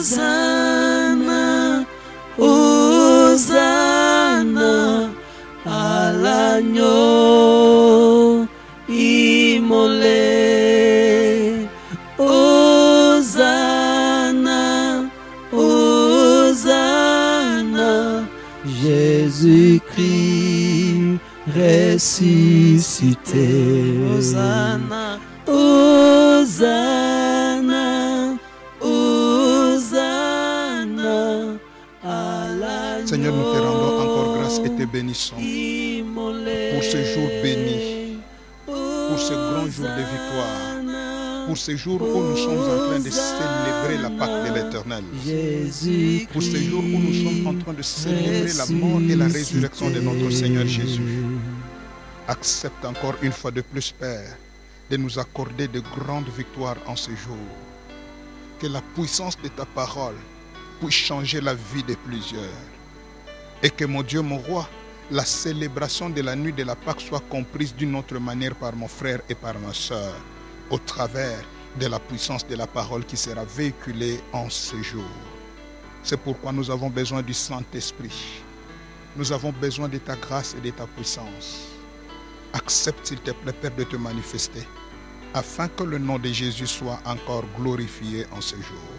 Hosanna, Hosanna à l'agneau immolé. Hosanna, Hosanna, Jésus-Christ ressuscité. Hosanna, Hosanna, Hosanna à l'agneau. Seigneur, nous te rendons encore grâce et te bénissons pour ce jour béni, pour ce grand jour de victoire, pour ce jour où nous sommes en train de célébrer la Pâque de l'Éternel, pour ce jour où nous sommes en train de célébrer la mort et la résurrection de notre Seigneur Jésus. Accepte encore une fois de plus, Père, de nous accorder de grandes victoires en ce jour. Que la puissance de ta parole puisse changer la vie de plusieurs. Et que mon Dieu, mon roi, la célébration de la nuit de la Pâque soit comprise d'une autre manière par mon frère et par ma soeur, au travers de la puissance de la parole qui sera véhiculée en ce jour. C'est pourquoi nous avons besoin du Saint-Esprit. Nous avons besoin de ta grâce et de ta puissance. Accepte, s'il te plaît, Père, de te manifester, afin que le nom de Jésus soit encore glorifié en ce jour.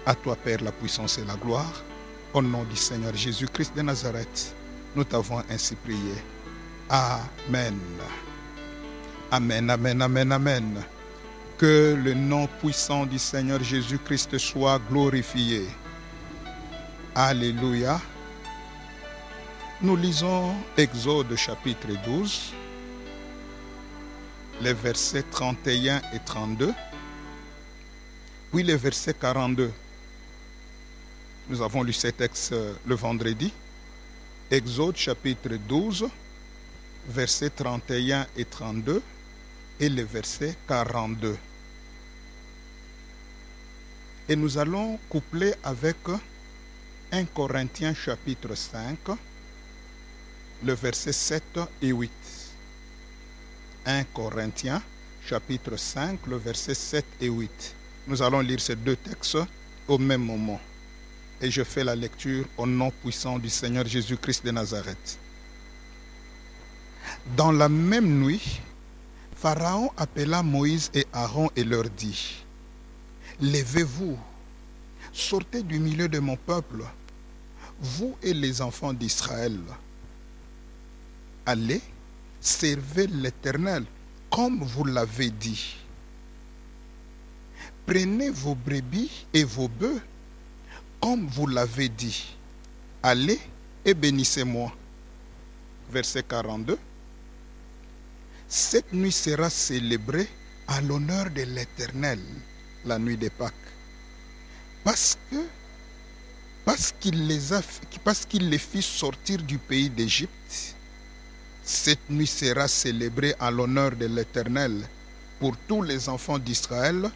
À toi, Père, la puissance et la gloire. Au nom du Seigneur Jésus-Christ de Nazareth, nous t'avons ainsi prié. Amen. Amen, amen, amen, amen. Que le nom puissant du Seigneur Jésus-Christ soit glorifié. Alléluia. Nous lisons Exode chapitre 12, les versets 31 et 32, puis les versets 42. Nous avons lu ces textes le vendredi. Exode chapitre 12, versets 31 et 32 et le verset 42. Et nous allons coupler avec 1 Corinthiens chapitre 5, le verset 7 et 8. 1 Corinthiens chapitre 5, le verset 7 et 8. Nous allons lire ces deux textes au même moment. Et je fais la lecture au nom puissant du Seigneur Jésus-Christ de Nazareth. Dans la même nuit, Pharaon appela Moïse et Aaron et leur dit: Levez-vous, sortez du milieu de mon peuple, vous et les enfants d'Israël. Allez, servez l'Éternel comme vous l'avez dit. Prenez vos brebis et vos bœufs comme vous l'avez dit. Allez et bénissez-moi. Verset 42. Cette nuit sera célébrée à l'honneur de l'Éternel, la nuit des Pâques. Parce qu'il les fit sortir du pays d'Égypte. Cette nuit sera célébrée à l'honneur de l'Éternel pour tous les enfants d'Israël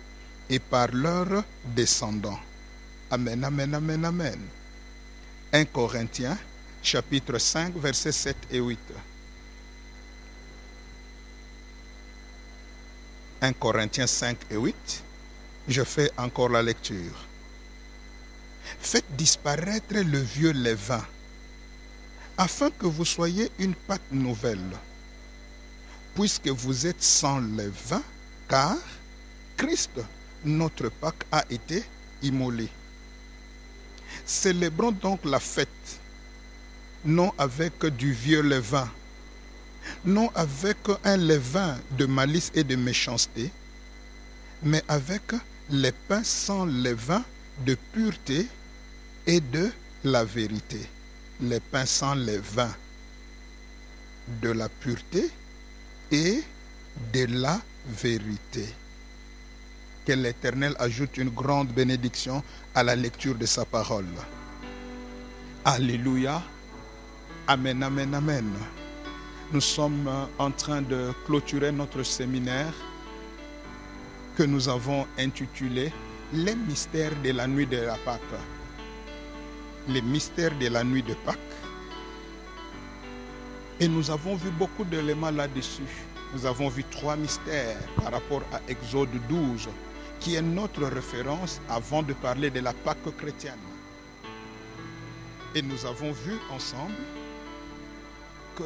et par leurs descendants. Amen, amen, amen, amen. 1 Corinthiens, chapitre 5, versets 7 et 8. 1 Corinthiens 5 et 8. Je fais encore la lecture. Faites disparaître le vieux levain, afin que vous soyez une pâte nouvelle, puisque vous êtes sans levain, car Christ, notre Pâque, a été immolé. Célébrons donc la fête, non avec du vieux levain, non avec un levain de malice et de méchanceté, mais avec les pains sans levain de pureté et de la vérité. Les pains sans levain de la pureté et de la vérité. Que l'Éternel ajoute une grande bénédiction à la lecture de sa parole. Alléluia. Amen, amen, amen. Nous sommes en train de clôturer notre séminaire que nous avons intitulé « Les mystères de la nuit de la Pâque ». Les mystères de la nuit de Pâques. Et nous avons vu beaucoup d'éléments là-dessus. Nous avons vu 3 mystères par rapport à Exode 12, qui est notre référence avant de parler de la Pâque chrétienne. Et nous avons vu ensemble que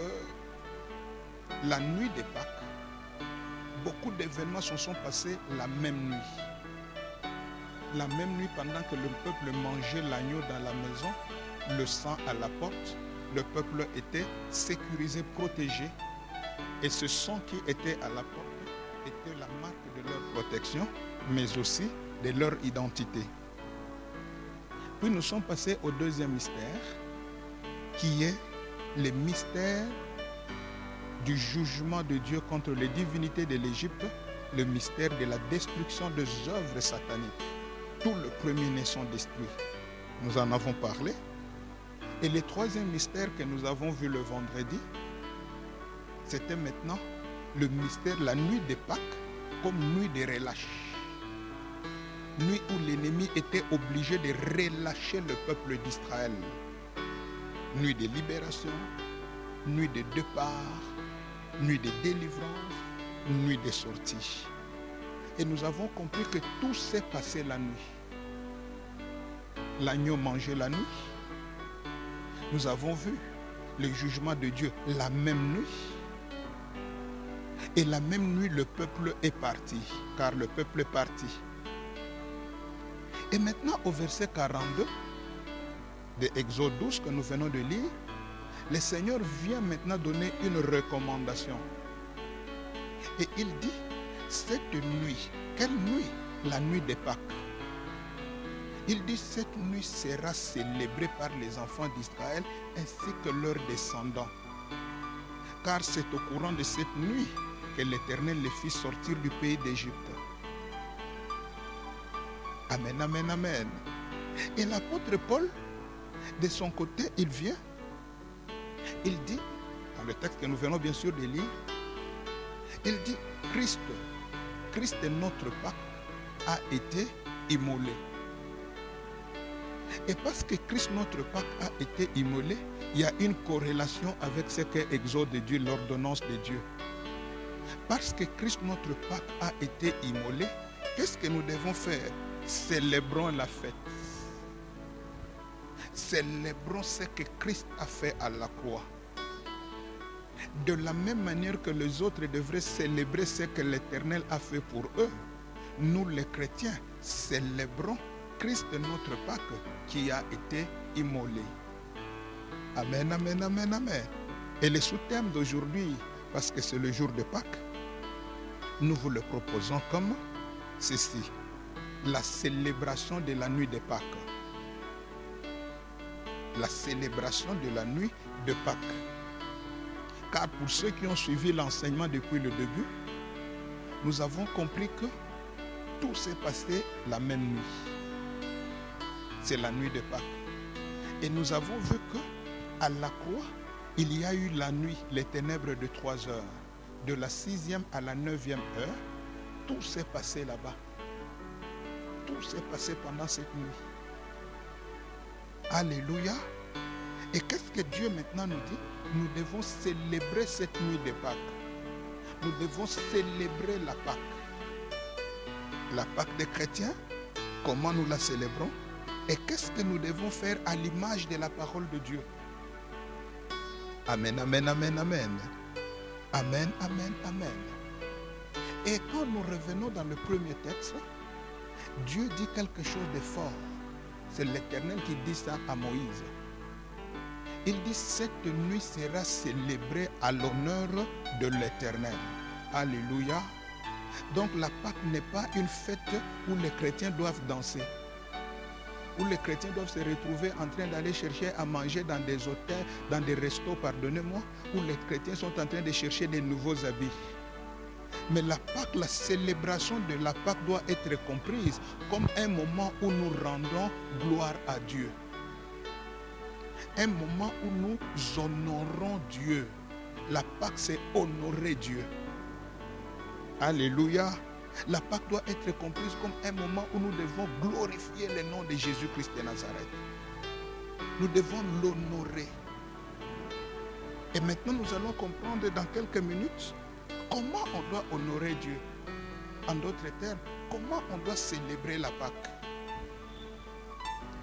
la nuit des Pâques, beaucoup d'événements se sont passés la même nuit. La même nuit, pendant que le peuple mangeait l'agneau dans la maison, le sang à la porte, le peuple était sécurisé, protégé. Et ce sang qui était à la porte était la marque de leur protection, mais aussi de leur identité. Puis nous sommes passés au deuxième mystère, qui est le mystère du jugement de Dieu contre les divinités de l'Égypte, le mystère de la destruction des œuvres sataniques. Tout le premier-né sont détruits. Nous en avons parlé. Et le troisième mystère que nous avons vu le vendredi, c'était maintenant le mystère, la nuit de Pâques, comme nuit de relâche. Nuit où l'ennemi était obligé de relâcher le peuple d'Israël. Nuit de libération, nuit de départ, nuit de délivrance, nuit de sortie. Et nous avons compris que tout s'est passé la nuit. L'agneau mangeait la nuit. Nous avons vu le jugement de Dieu la même nuit. Et la même nuit, le peuple est parti, car le peuple est parti. Et maintenant, au verset 42 de Exode 12 que nous venons de lire, le Seigneur vient maintenant donner une recommandation. Et il dit, cette nuit, quelle nuit? La nuit des Pâques. Il dit, cette nuit sera célébrée par les enfants d'Israël ainsi que leurs descendants. Car c'est au courant de cette nuit que l'Éternel les fit sortir du pays d'Égypte. Amen, amen, amen. Et l'apôtre Paul, de son côté, il vient. Il dit, dans le texte que nous venons bien sûr de lire, il dit, Christ est notre Pâque, a été immolé. Et parce que Christ notre Pâque a été immolé, il y a une corrélation avec ce qu'est Exode de Dieu, l'ordonnance de Dieu. Parce que Christ notre Pâque a été immolé, qu'est-ce que nous devons faire? Célébrons la fête. Célébrons ce que Christ a fait à la croix. De la même manière que les autres devraient célébrer ce que l'Éternel a fait pour eux, nous les chrétiens célébrons Christ notre Pâque qui a été immolé. Amen, amen, amen, amen. Et le sous-thème d'aujourd'hui, parce que c'est le jour de Pâques, nous vous le proposons comme ceci. La célébration de la nuit de Pâques. La célébration de la nuit de Pâques. Car pour ceux qui ont suivi l'enseignement depuis le début, nous avons compris que tout s'est passé la même nuit. C'est la nuit de Pâques. Et nous avons vu que à la croix, il y a eu la nuit, les ténèbres de 3 heures. De la 6e à la 9e heure, tout s'est passé là-bas. Tout s'est passé pendant cette nuit. Alléluia. Et qu'est-ce que Dieu maintenant nous dit? Nous devons célébrer cette nuit de Pâques. Nous devons célébrer la Pâque. La Pâque des chrétiens, comment nous la célébrons? Et qu'est-ce que nous devons faire à l'image de la parole de Dieu? Amen, amen, amen, amen. Amen, amen, amen. Et quand nous revenons dans le premier texte, Dieu dit quelque chose de fort. C'est l'Éternel qui dit ça à Moïse. Il dit, cette nuit sera célébrée à l'honneur de l'Éternel. Alléluia. Donc la Pâque n'est pas une fête où les chrétiens doivent danser, où les chrétiens doivent se retrouver en train d'aller chercher à manger dans des hôtels, dans des restos, pardonnez-moi, où les chrétiens sont en train de chercher des nouveaux habits. Mais la Pâque, la célébration de la Pâque doit être comprise comme un moment où nous rendons gloire à Dieu. Un moment où nous honorons Dieu. La Pâque, c'est honorer Dieu. Alléluia. La Pâque doit être comprise comme un moment où nous devons glorifier le nom de Jésus-Christ de Nazareth. Nous devons l'honorer. Et maintenant, nous allons comprendre dans quelques minutes comment on doit honorer Dieu. En d'autres termes, comment on doit célébrer la Pâque?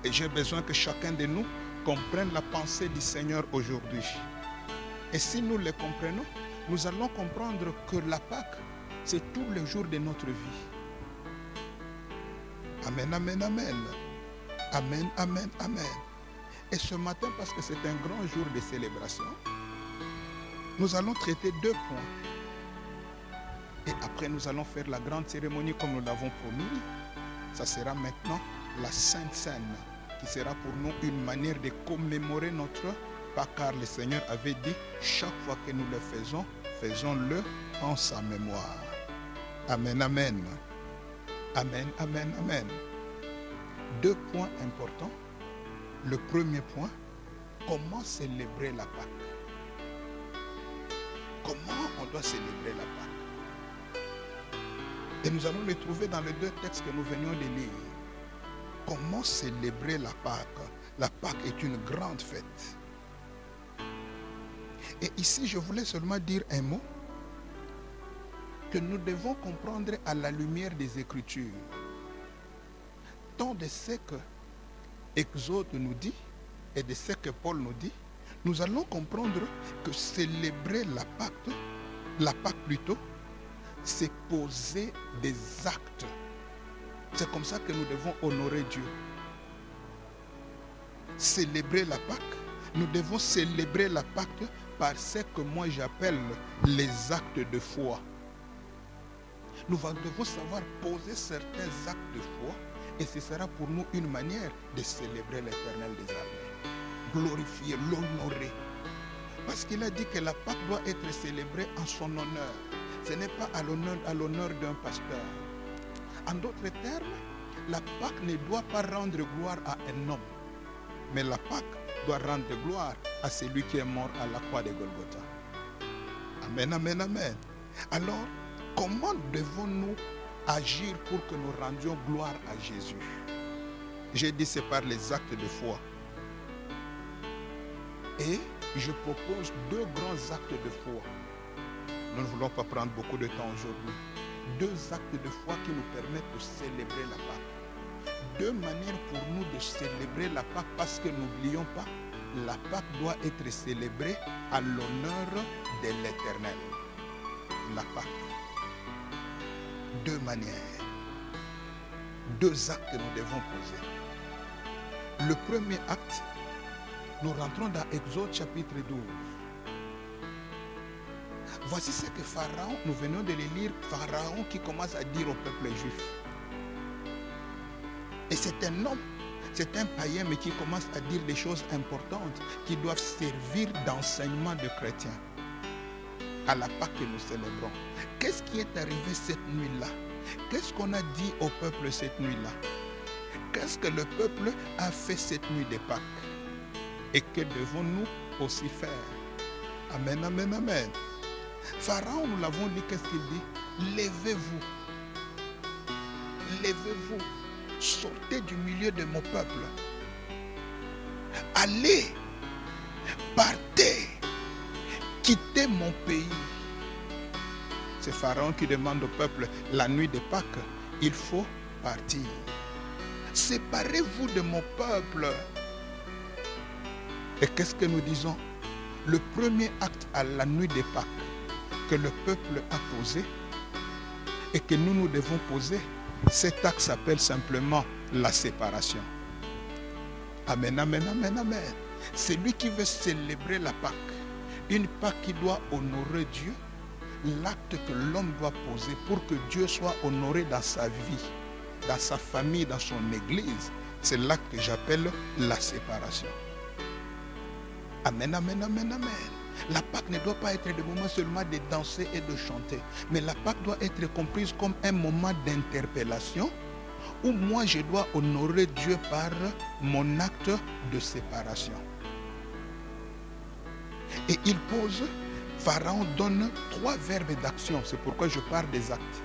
Et j'ai besoin que chacun de nous comprenne la pensée du Seigneur aujourd'hui. Et si nous le comprenons, nous allons comprendre que la Pâque, c'est tous les jours de notre vie. Amen, amen, amen. Amen, amen, amen. Et ce matin, parce que c'est un grand jour de célébration, nous allons traiter 2 points. Et après, nous allons faire la grande cérémonie comme nous l'avons promis. Ça sera maintenant la Sainte Seine, qui sera pour nous une manière de commémorer notre Pâques, car le Seigneur avait dit, chaque fois que nous le faisons, faisons-le en sa mémoire. Amen, amen. Amen, amen, amen. 2 points importants. Le premier point, comment célébrer la Pâque? Comment on doit célébrer la Pâque? Et nous allons le trouver dans les 2 textes que nous venions de lire. Comment célébrer la Pâque? La Pâque est une grande fête. Et ici, je voulais seulement dire un mot que nous devons comprendre à la lumière des Écritures. Tant de ce que Exode nous dit et de ce que Paul nous dit, nous allons comprendre que célébrer la Pâque plutôt, c'est poser des actes. C'est comme ça que nous devons honorer Dieu. Célébrer la Pâque, nous devons célébrer la Pâque par ce que moi j'appelle les actes de foi. Nous devons savoir poser certains actes de foi et ce sera pour nous une manière de célébrer l'Éternel des armées. Glorifier, l'honorer. Parce qu'il a dit que la Pâque doit être célébrée en son honneur. Ce n'est pas à l'honneur d'un pasteur. En d'autres termes, la Pâque ne doit pas rendre gloire à un homme. Mais la Pâque doit rendre gloire à celui qui est mort à la croix de Golgotha. Amen, amen, amen. Alors, comment devons-nous agir pour que nous rendions gloire à Jésus? J'ai dit c'est par les actes de foi. Et je propose 2 grands actes de foi. Nous ne voulons pas prendre beaucoup de temps aujourd'hui. 2 actes de foi qui nous permettent de célébrer la Pâque. 2 manières pour nous de célébrer la Pâque, parce que n'oublions pas, la Pâque doit être célébrée à l'honneur de l'Éternel. La Pâque. 2 manières. 2 actes que nous devons poser. Le premier acte, nous rentrons dans Exode chapitre 12. Voici ce que Pharaon, nous venons de le lire, Pharaon qui commence à dire au peuple juif. Et c'est un homme, c'est un païen, mais qui commence à dire des choses importantes qui doivent servir d'enseignement de chrétiens à la Pâque que nous célébrons. Qu'est-ce qui est arrivé cette nuit-là? Qu'est-ce qu'on a dit au peuple cette nuit-là? Qu'est-ce que le peuple a fait cette nuit de Pâques? Et que devons-nous aussi faire? Amen, amen, amen. Pharaon, nous l'avons dit, qu'est-ce qu'il dit? Levez-vous. Levez-vous. Sortez du milieu de mon peuple. Allez. Partez. Quittez mon pays. C'est Pharaon qui demande au peuple, la nuit de Pâques, il faut partir. Séparez-vous de mon peuple. Et qu'est-ce que nous disons? Le premier acte à la nuit de Pâques que le peuple a posé et que nous devons poser, cet acte s'appelle simplement la séparation. Amen, amen, amen, amen. Celui qui veut célébrer la Pâque, une Pâque qui doit honorer Dieu, l'acte que l'homme doit poser pour que Dieu soit honoré dans sa vie, dans sa famille, dans son église, c'est l'acte que j'appelle la séparation. Amen, amen, amen, amen. La Pâque ne doit pas être le moment seulement de danser et de chanter, mais la Pâque doit être comprise comme un moment d'interpellation où moi je dois honorer Dieu par mon acte de séparation. Et il pose, Pharaon donne 3 verbes d'action, c'est pourquoi je parle des actes.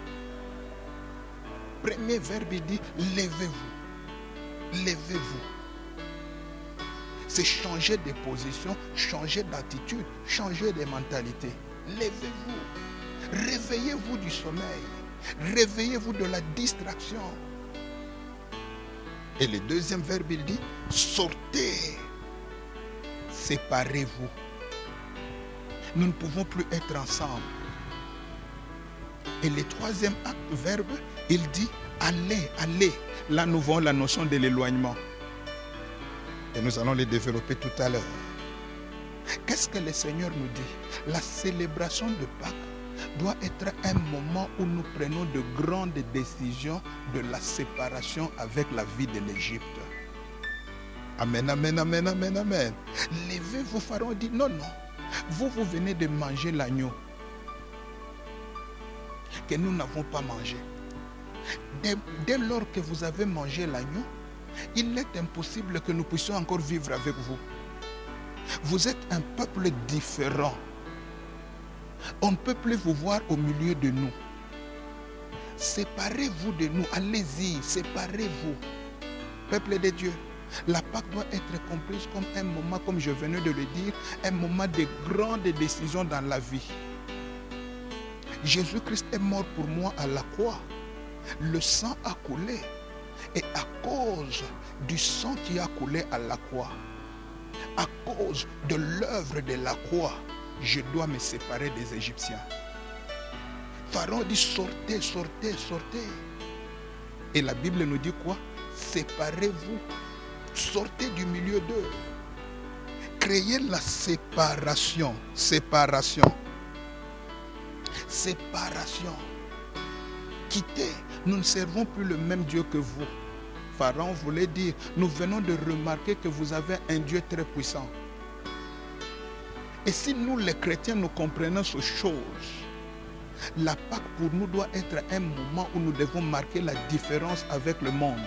Premier verbe, il dit levez-vous, levez-vous. C'est changer de position, changer d'attitude, changer de mentalité. Levez-vous, réveillez-vous du sommeil. Réveillez-vous de la distraction. Et le deuxième verbe, il dit, sortez, séparez-vous. Nous ne pouvons plus être ensemble. Et le troisième verbe, il dit, allez, allez. Là, nous voyons la notion de l'éloignement. Et nous allons les développer tout à l'heure. Qu'est-ce que le Seigneur nous dit? La célébration de Pâques doit être un moment où nous prenons de grandes décisions de la séparation avec la vie de l'Égypte. Amen, amen, amen, amen, amen. Levez-vous, Pharaon dit, non, non. Vous venez de manger l'agneau que nous n'avons pas mangé. Dès lors que vous avez mangé l'agneau, il est impossible que nous puissions encore vivre avec vous. Vous êtes un peuple différent. On ne peut plus vous voir au milieu de nous. Séparez-vous de nous. Allez-y, séparez-vous. Peuple de Dieu, la Pâque doit être comprise comme un moment, comme je venais de le dire, un moment de grandes décisions dans la vie. Jésus-Christ est mort pour moi à la croix. Le sang a coulé. Et à cause du sang qui a coulé à la croix, à cause de l'œuvre de la croix, je dois me séparer des Égyptiens. Pharaon dit sortez, sortez, sortez. Et la Bible nous dit quoi? Séparez-vous. Sortez du milieu d'eux. Créez la séparation. Séparation. Séparation. Quittez. Nous ne servons plus le même Dieu que vous. Pharaon voulait dire, nous venons de remarquer que vous avez un Dieu très puissant. Et si nous les chrétiens, nous comprenons ces choses, la Pâque pour nous doit être un moment où nous devons marquer la différence avec le monde.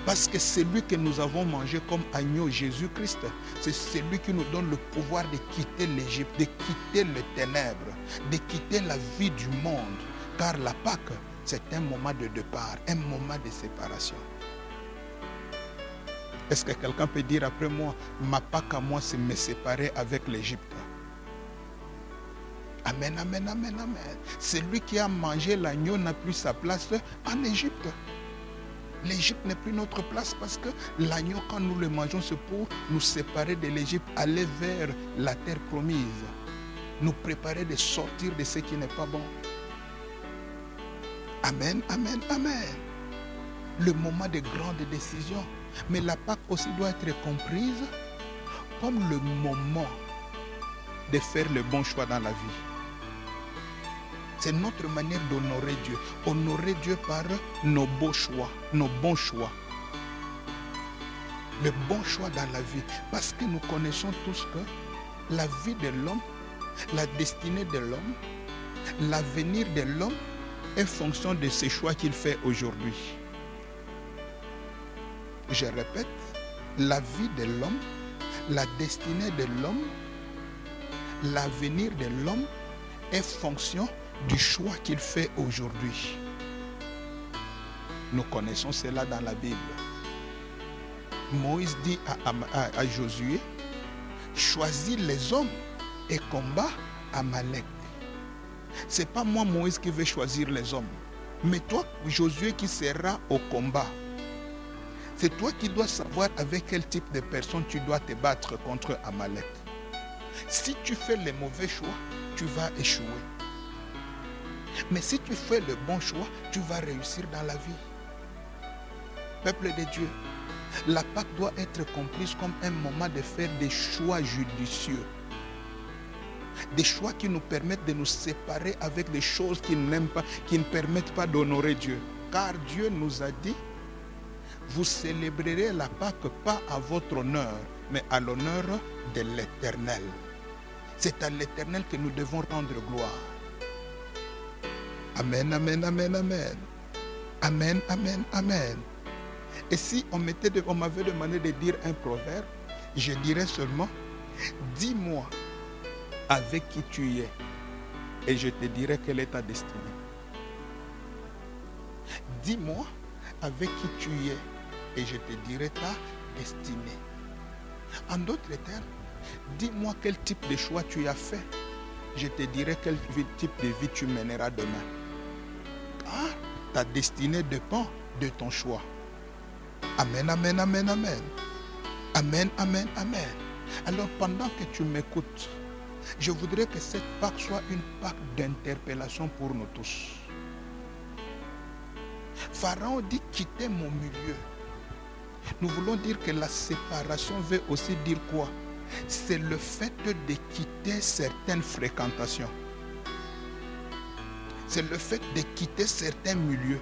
Parce que celui que nous avons mangé comme agneau, Jésus-Christ, c'est celui qui nous donne le pouvoir de quitter l'Égypte, de quitter les ténèbres, de quitter la vie du monde. Car la Pâque, c'est un moment de départ, un moment de séparation. Est-ce que quelqu'un peut dire après moi, ma Pâque à moi, c'est me séparer avec l'Égypte? Amen, amen, amen, amen. Celui qui a mangé l'agneau n'a plus sa place en Égypte. L'Égypte n'est plus notre place parce que l'agneau, quand nous le mangeons, c'est pour nous séparer de l'Égypte, aller vers la terre promise, nous préparer de sortir de ce qui n'est pas bon. Amen, amen, amen. Le moment de grandes décisions. Mais la Pâque aussi doit être comprise comme le moment de faire le bon choix dans la vie. C'est notre manière d'honorer Dieu. Honorer Dieu par nos beaux choix, nos bons choix. Le bon choix dans la vie. Parce que nous connaissons tous que la vie de l'homme, la destinée de l'homme, l'avenir de l'homme est fonction de ses choix qu'il fait aujourd'hui. Je répète, la vie de l'homme, la destinée de l'homme, l'avenir de l'homme est fonction du choix qu'il fait aujourd'hui. Nous connaissons cela dans la Bible. Moïse dit à Josué, choisis les hommes et combat Amalek. Ce n'est pas moi, Moïse, qui vais choisir les hommes. Mais toi, Josué, qui sera au combat. C'est toi qui dois savoir avec quel type de personne tu dois te battre contre Amalek. Si tu fais les mauvais choix, tu vas échouer. Mais si tu fais le bon choix, tu vas réussir dans la vie. Peuple de Dieu, la Pâque doit être comprise comme un moment de faire des choix judicieux. Des choix qui nous permettent de nous séparer avec des choses qui n'aiment pas, qui ne permettent pas d'honorer Dieu. Car Dieu nous a dit, vous célébrerez la Pâque pas à votre honneur, mais à l'honneur de l'Éternel. C'est à l'Éternel que nous devons rendre gloire. Amen, amen, amen, amen. Amen, amen, amen. Et si on m'avait demandé de dire un proverbe, je dirais seulement, dis-moi avec qui tu es, et je te dirai quelle est ta destinée. Dis-moi avec qui tu es, et je te dirai ta destinée. En d'autres termes, dis-moi quel type de choix tu as fait, je te dirai quel type de vie tu mèneras demain. Car ta destinée dépend de ton choix. Amen, amen, amen, amen. Amen, amen, amen. Alors pendant que tu m'écoutes, je voudrais que cette Pâque soit une Pâque d'interpellation pour nous tous. Pharaon dit quitter mon milieu. Nous voulons dire que la séparation veut aussi dire quoi? C'est le fait de quitter certaines fréquentations. C'est le fait de quitter certains milieux.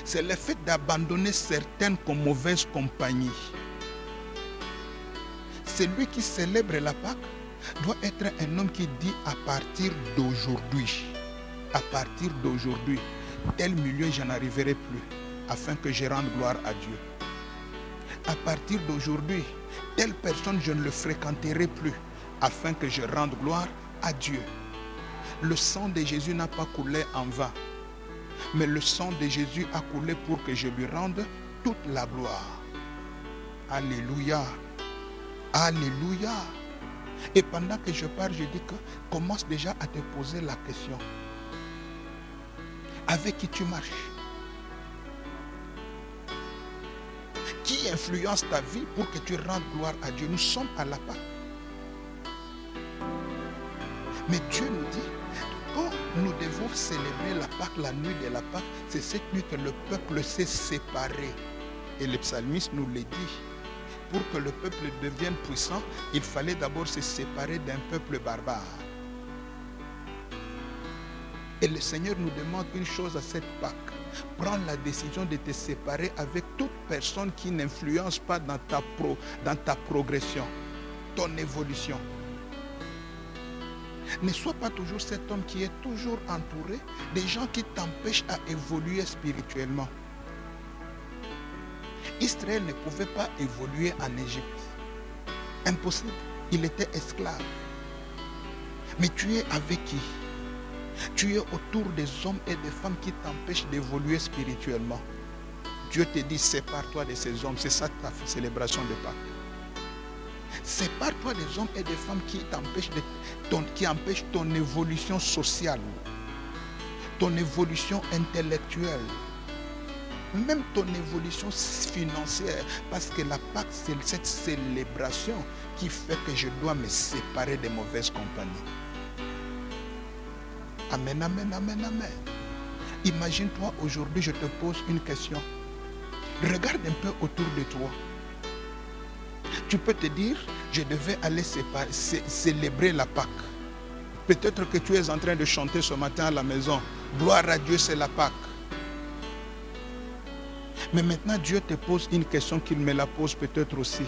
C'est le fait d'abandonner certaines mauvaises compagnies. Celui qui célèbre la Pâque doit être un homme qui dit à partir d'aujourd'hui, tel milieu je n'arriverai plus afin que je rende gloire à Dieu. À partir d'aujourd'hui, telle personne je ne le fréquenterai plus afin que je rende gloire à Dieu. Le sang de Jésus n'a pas coulé en vain, mais le sang de Jésus a coulé pour que je lui rende toute la gloire. Alléluia. Alléluia. Et pendant que je parle, je dis que commence déjà à te poser la question. Avec qui tu marches? Qui influence ta vie pour que tu rendes gloire à Dieu? Nous sommes à la Pâque. Mais Dieu nous dit, quand nous devons célébrer la Pâque, la nuit de la Pâque, c'est cette nuit que le peuple s'est séparé. Et le psalmiste nous le dit. Pour que le peuple devienne puissant, il fallait d'abord se séparer d'un peuple barbare. Et le Seigneur nous demande une chose à cette Pâque. Prends la décision de te séparer avec toute personne qui n'influence pas dans ta progression, ton évolution. Ne sois pas toujours cet homme qui est toujours entouré des gens qui t'empêchent à évoluer spirituellement. Israël ne pouvait pas évoluer en Égypte. Impossible. Il était esclave. Mais tu es avec qui? Tu es autour des hommes et des femmes qui t'empêchent d'évoluer spirituellement. Dieu te dit, sépare-toi de ces hommes. C'est ça ta célébration de Pâques. Sépare-toi des hommes et des femmes qui empêchent ton évolution sociale, ton évolution intellectuelle, même ton évolution financière, parce que la Pâque, c'est cette célébration qui fait que je dois me séparer des mauvaises compagnies. Amen, amen, amen, amen. Imagine-toi aujourd'hui, je te pose une question. Regarde un peu autour de toi. Tu peux te dire, je devais aller célébrer la Pâque. Peut-être que tu es en train de chanter ce matin à la maison. Gloire à Dieu, c'est la Pâque. Mais maintenant, Dieu te pose une question qu'il me la pose peut-être aussi.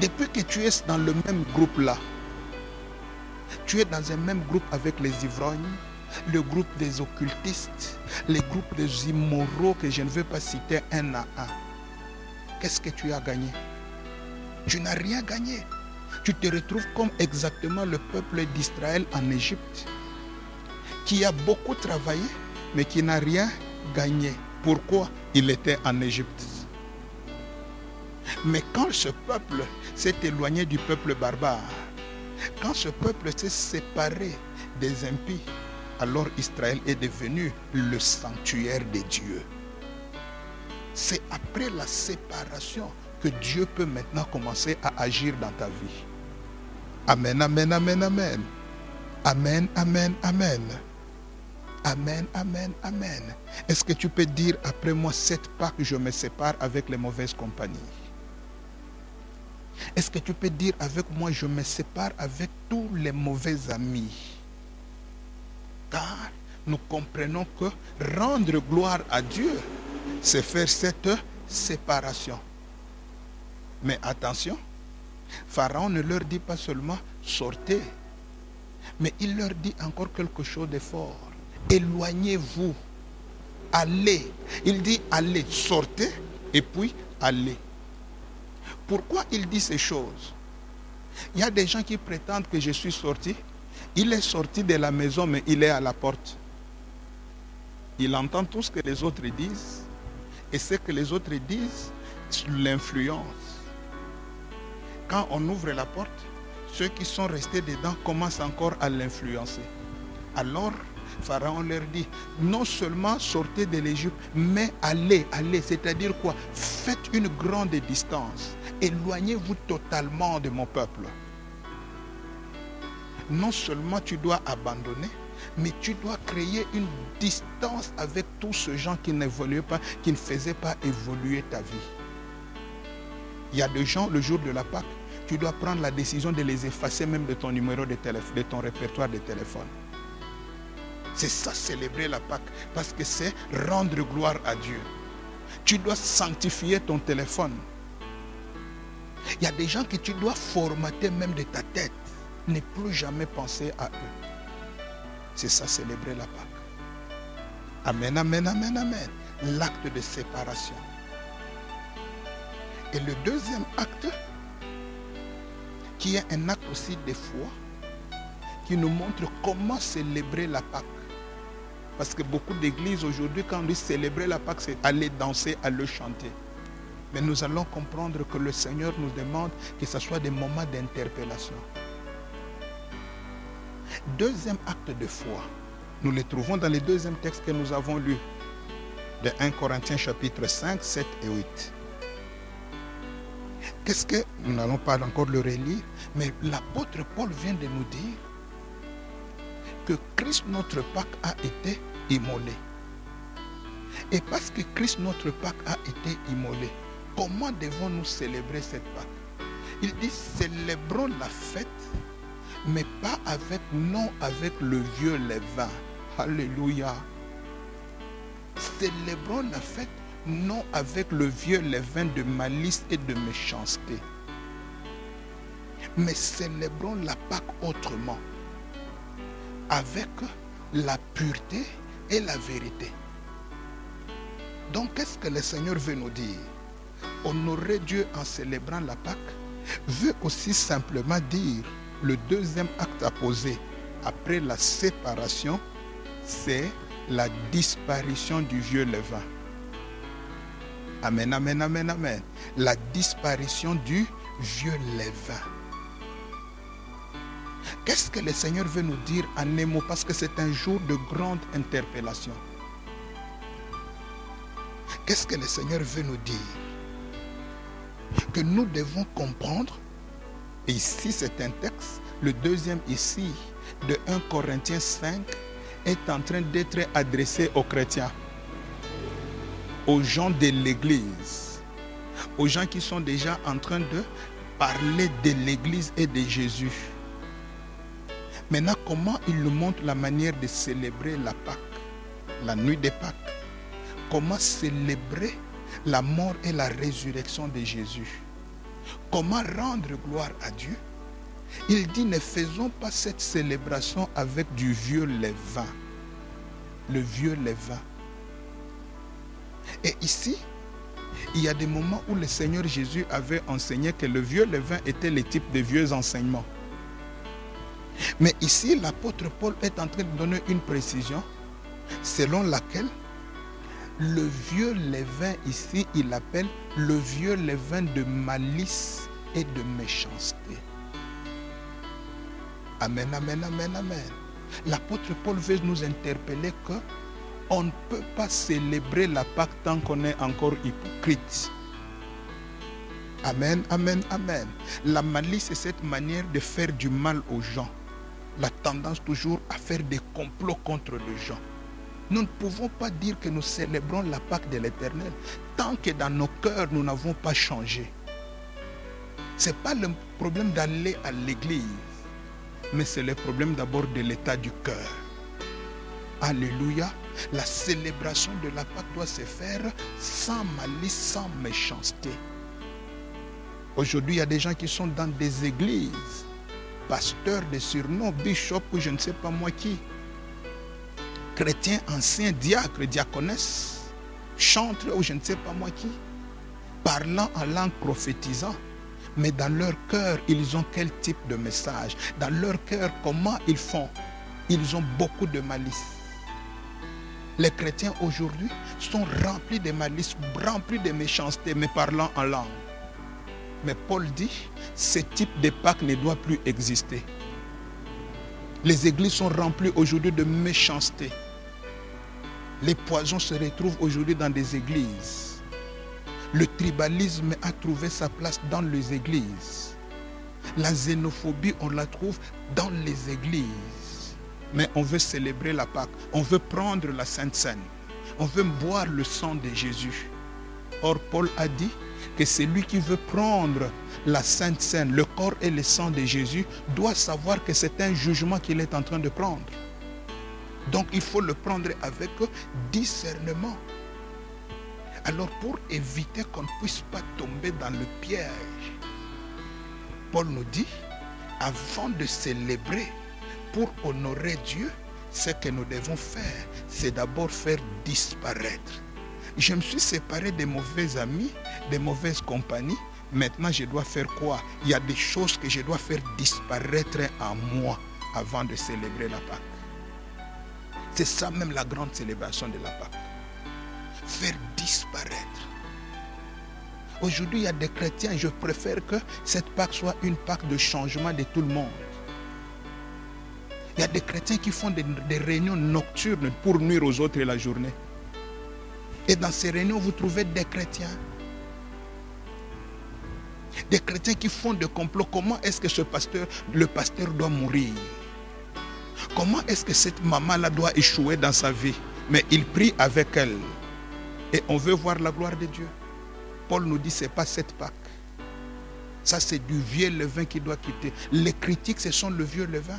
Depuis que tu es dans le même groupe là, tu es dans un même groupe avec les ivrognes, le groupe des occultistes, les groupes des immoraux que je ne veux pas citer un à un. Qu'est-ce que tu as gagné? Tu n'as rien gagné. Tu te retrouves comme exactement le peuple d'Israël en Égypte, qui a beaucoup travaillé, mais qui n'a rien gagné. Pourquoi? Il était en Égypte. Mais quand ce peuple s'est éloigné du peuple barbare, quand ce peuple s'est séparé des impies, alors Israël est devenu le sanctuaire de Dieu. C'est après la séparation que Dieu peut maintenant commencer à agir dans ta vie. Amen, amen, amen, amen. Amen, amen, amen. Amen, amen, amen. Est-ce que tu peux dire après moi, cette Pâque, je me sépare avec les mauvaises compagnies? Est-ce que tu peux dire avec moi, je me sépare avec tous les mauvais amis? Car nous comprenons que rendre gloire à Dieu, c'est faire cette séparation. Mais attention, Pharaon ne leur dit pas seulement sortez, mais il leur dit encore quelque chose de fort. Éloignez-vous, allez. Il dit allez, sortez et puis allez. Pourquoi il dit ces choses? Il y a des gens qui prétendent que je suis sorti. Il est sorti de la maison, mais il est à la porte. Il entend tout ce que les autres disent. Et ce que les autres disent l'influence. Quand on ouvre la porte, ceux qui sont restés dedans commencent encore à l'influencer. Alors, Pharaon leur dit, non seulement sortez de l'Égypte, mais allez, c'est-à-dire quoi? Faites une grande distance. Éloignez-vous totalement de mon peuple. Non seulement tu dois abandonner, mais tu dois créer une distance avec tous ces gens qui n'évoluaient pas, qui ne faisaient pas évoluer ta vie. Il y a des gens, le jour de la Pâque, tu dois prendre la décision de les effacer même de ton numéro de téléphone, de ton répertoire de téléphone. C'est ça, célébrer la Pâque, parce que c'est rendre gloire à Dieu. Tu dois sanctifier ton téléphone. Il y a des gens que tu dois formater même de ta tête. Ne plus jamais penser à eux. C'est ça, célébrer la Pâque. Amen, amen, amen, amen. L'acte de séparation. Et le deuxième acte, qui est un acte aussi de foi, qui nous montre comment célébrer la Pâque. Parce que beaucoup d'églises aujourd'hui, quand on dit célébrer la Pâque, c'est aller danser, aller chanter. Mais nous allons comprendre que le Seigneur nous demande que ce soit des moments d'interpellation. Deuxième acte de foi, nous le trouvons dans les deuxièmes textes que nous avons lus, de 1 Corinthiens chapitre 5, 7 et 8. Qu'est-ce que, nous n'allons pas encore le relire, mais l'apôtre Paul vient de nous dire que Christ notre Pâque a été immolé. Et parce que Christ notre Pâque a été immolé, comment devons-nous célébrer cette Pâque? Il dit, célébrons la fête, mais pas non avec le vieux levain. Alléluia. Célébrons la fête, non avec le vieux levain de malice et de méchanceté. Mais célébrons la Pâque autrement, avec la pureté et la vérité. Donc, qu'est-ce que le Seigneur veut nous dire? Honorer Dieu en célébrant la Pâque veut aussi simplement dire, le deuxième acte à poser après la séparation, c'est la disparition du vieux levain. Amen, amen, amen, amen. La disparition du vieux levain. Qu'est-ce que le Seigneur veut nous dire en un mot? Parce que c'est un jour de grande interpellation. Qu'est-ce que le Seigneur veut nous dire? Que nous devons comprendre, et ici c'est un texte, le deuxième ici, de 1 Corinthiens 5, est en train d'être adressé aux chrétiens, aux gens de l'église, aux gens qui sont déjà en train de parler de l'église et de Jésus. Maintenant, comment il nous montre la manière de célébrer la Pâque, la nuit de Pâques? Comment célébrer la mort et la résurrection de Jésus? Comment rendre gloire à Dieu? Il dit, ne faisons pas cette célébration avec du vieux levain. Le vieux levain. Et ici, il y a des moments où le Seigneur Jésus avait enseigné que le vieux levain était le type de vieux enseignements. Mais ici, l'apôtre Paul est en train de donner une précision selon laquelle le vieux levain ici, il l'appelle le vieux levain de malice et de méchanceté. Amen, amen, amen, amen. L'apôtre Paul veut nous interpeller que on ne peut pas célébrer la Pâque tant qu'on est encore hypocrite. Amen, amen, amen. La malice, c'est cette manière de faire du mal aux gens. La tendance toujours à faire des complots contre les gens. Nous ne pouvons pas dire que nous célébrons la Pâque de l'Éternel tant que dans nos cœurs, nous n'avons pas changé. Ce n'est pas le problème d'aller à l'église, mais c'est le problème d'abord de l'état du cœur. Alléluia. La célébration de la Pâque doit se faire sans malice, sans méchanceté. Aujourd'hui, il y a des gens qui sont dans des églises, pasteurs de surnom, bishop ou je ne sais pas moi qui, chrétiens anciens, diacres, diaconesses, chantres ou je ne sais pas moi qui, parlant en langue prophétisant, mais dans leur cœur, ils ont quel type de message? Dans leur cœur, comment ils font? Ils ont beaucoup de malice. Les chrétiens aujourd'hui sont remplis de malice, remplis de méchanceté, mais parlant en langue. Mais Paul dit, ce type de Pâque ne doit plus exister. Les églises sont remplies aujourd'hui de méchanceté. Les poisons se retrouvent aujourd'hui dans des églises. Le tribalisme a trouvé sa place dans les églises. La xénophobie, on la trouve dans les églises. Mais on veut célébrer la Pâque. On veut prendre la Sainte Seine. On veut boire le sang de Jésus. Or, Paul a dit que celui qui veut prendre la Sainte Seine, le corps et le sang de Jésus, doit savoir que c'est un jugement qu'il est en train de prendre. Donc, il faut le prendre avec discernement. Alors, pour éviter qu'on ne puisse pas tomber dans le piège, Paul nous dit, avant de célébrer, pour honorer Dieu, ce que nous devons faire, c'est d'abord faire disparaître. Je me suis séparé des mauvais amis, des mauvaises compagnies. Maintenant, je dois faire quoi? Il y a des choses que je dois faire disparaître en moi avant de célébrer la Pâque. C'est ça même la grande célébration de la Pâque. Faire disparaître. Aujourd'hui, il y a des chrétiens, je préfère que cette Pâque soit une Pâque de changement de tout le monde. Il y a des chrétiens qui font des réunions nocturnes pour nuire aux autres la journée. Et dans ces réunions, vous trouvez des chrétiens. Des chrétiens qui font des complots. Comment est-ce que le pasteur doit mourir? Comment est-ce que cette maman-là doit échouer dans sa vie? Mais il prie avec elle. Et on veut voir la gloire de Dieu. Paul nous dit, ce n'est pas cette Pâque. Ça, c'est du vieux levain qui doit quitter. Les critiques, ce sont le vieux levain.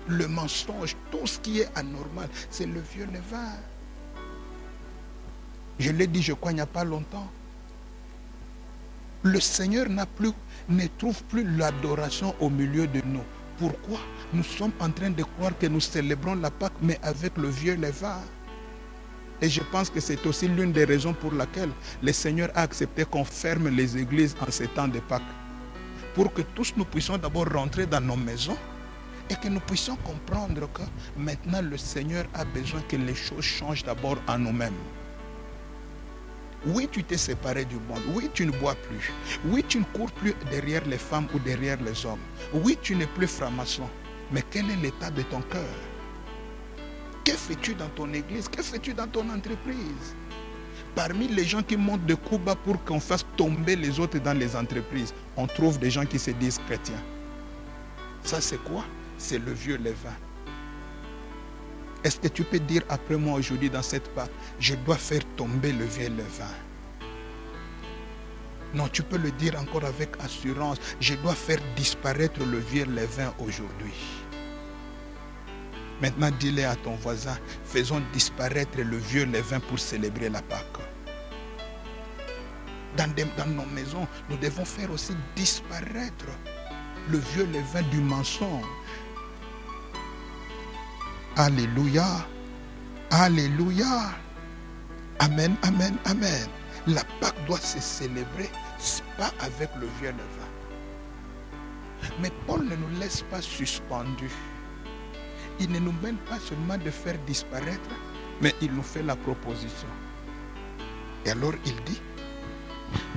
Le mensonge, tout ce qui est anormal, c'est le vieux levain. Je l'ai dit, je crois, il n'y a pas longtemps. Le Seigneur ne trouve plus l'adoration au milieu de nous. Pourquoi? Nous sommes en train de croire que nous célébrons la Pâque, mais avec le vieux levain. Et je pense que c'est aussi l'une des raisons pour laquelle le Seigneur a accepté qu'on ferme les églises en ces temps de Pâques. Pour que tous nous puissions d'abord rentrer dans nos maisons et que nous puissions comprendre que maintenant le Seigneur a besoin que les choses changent d'abord en nous-mêmes. Oui, tu t'es séparé du monde. Oui, tu ne bois plus. Oui, tu ne cours plus derrière les femmes ou derrière les hommes. Oui, tu n'es plus franc-maçon. Mais quel est l'état de ton cœur? Que fais-tu dans ton église? Que fais-tu dans ton entreprise? Parmi les gens qui montent de coups bas pour qu'on fasse tomber les autres dans les entreprises, on trouve des gens qui se disent chrétiens. Ça, c'est quoi? C'est le vieux levain. Est-ce que tu peux dire après moi aujourd'hui dans cette Pâque, je dois faire tomber le vieux levain? Non, tu peux le dire encore avec assurance, je dois faire disparaître le vieux levain aujourd'hui. Maintenant, dis-le à ton voisin, faisons disparaître le vieux levain pour célébrer la Pâque. Dans nos maisons, nous devons faire aussi disparaître le vieux levain du mensonge. Alléluia. Alléluia. Amen, amen, amen. La Pâque doit se célébrer, pas avec le vieux levain. Mais Paul ne nous laisse pas suspendus. Il ne nous mène pas seulement de faire disparaître, mais il nous fait la proposition. Et alors il dit,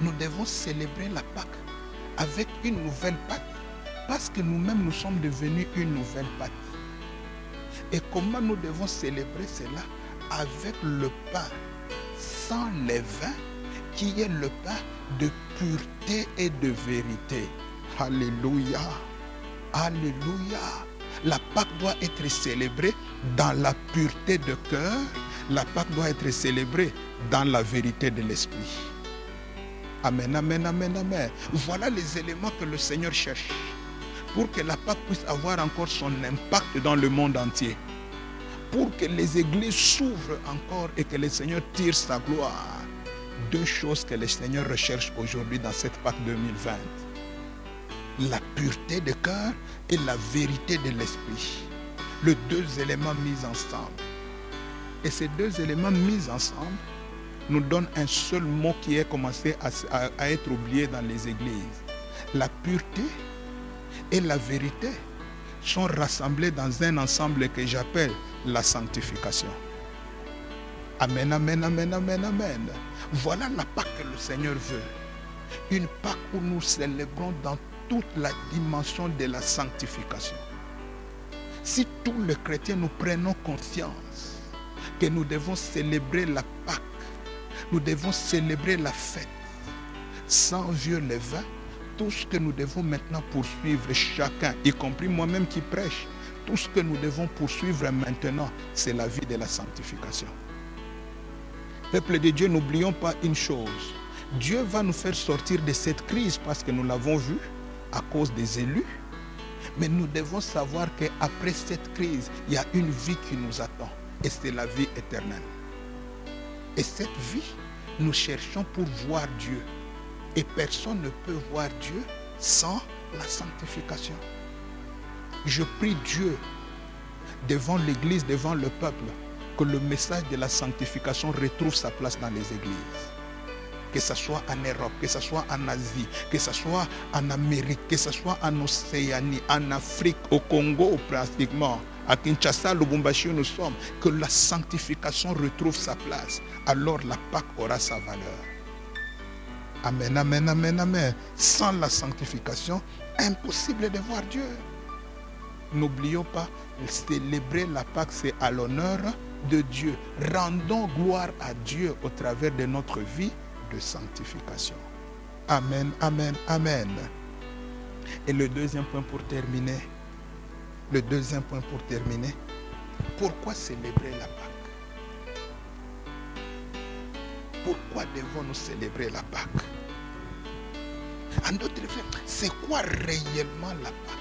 nous devons célébrer la Pâque avec une nouvelle Pâque, parce que nous-mêmes nous sommes devenus une nouvelle Pâque. Et comment nous devons célébrer cela? Avec le pain sans levain, qui est le pain de pureté et de vérité. Alléluia. Alléluia. La Pâque doit être célébrée dans la pureté de cœur. La Pâque doit être célébrée dans la vérité de l'esprit. Amen, amen, amen, amen. Voilà les éléments que le Seigneur cherche pour que la Pâque puisse avoir encore son impact dans le monde entier. Pour que les églises s'ouvrent encore et que le Seigneur tire sa gloire. Deux choses que le Seigneur recherche aujourd'hui dans cette Pâque 2020. La pureté de cœur et la vérité de l'esprit. Les deux éléments mis ensemble. Et ces deux éléments mis ensemble nous donnent un seul mot qui est commencé à être oublié dans les églises. La pureté et la vérité sont rassemblés dans un ensemble que j'appelle la sanctification. Amen, amen, amen, amen, amen. Voilà la Pâque que le Seigneur veut. Une Pâque où nous célébrons dans toute la dimension de la sanctification. Si tous les chrétiens nous prenons conscience que nous devons célébrer la Pâque, nous devons célébrer la fête sans vieux levain, tout ce que nous devons maintenant poursuivre chacun, y compris moi-même qui prêche, tout ce que nous devons poursuivre maintenant, c'est la vie de la sanctification. Peuple de Dieu, n'oublions pas une chose. Dieu va nous faire sortir de cette crise parce que nous l'avons vu à cause des élus. Mais nous devons savoir qu'après cette crise, il y a une vie qui nous attend. Et c'est la vie éternelle. Et cette vie, nous cherchons pour voir Dieu. Et personne ne peut voir Dieu sans la sanctification. Je prie Dieu devant l'Église, devant le peuple, que le message de la sanctification retrouve sa place dans les églises. Que ce soit en Europe, que ce soit en Asie, que ce soit en Amérique, que ce soit en Océanie, en Afrique, au Congo pratiquement, à Kinshasa, Lubumbashi où nous sommes, que la sanctification retrouve sa place. Alors la Pâque aura sa valeur. Amen, amen, amen, amen. Sans la sanctification, impossible de voir Dieu. N'oublions pas, célébrer la Pâque, c'est à l'honneur de Dieu. Rendons gloire à Dieu au travers de notre vie de sanctification. Amen, amen, amen. Et le deuxième point pour terminer, pourquoi célébrer la Pâque? Pourquoi devons-nous célébrer la Pâque? En d'autres termes, c'est quoi réellement la Pâque?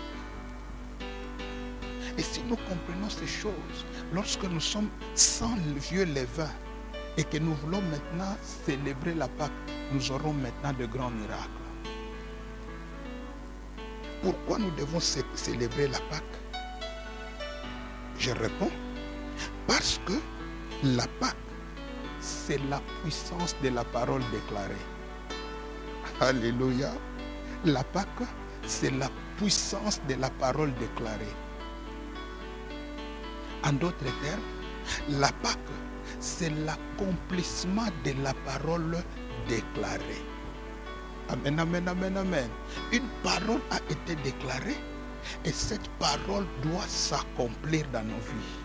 Et si nous comprenons ces choses, lorsque nous sommes sans le vieux levain et que nous voulons maintenant célébrer la Pâque, nous aurons maintenant de grands miracles. Pourquoi nous devons célébrer la Pâque? Je réponds, parce que la Pâque, c'est la puissance de la parole déclarée. Alléluia. La Pâque, c'est la puissance de la parole déclarée. En d'autres termes, la Pâque, c'est l'accomplissement de la parole déclarée. Amen, amen, amen, amen. Une parole a été déclarée et cette parole doit s'accomplir dans nos vies.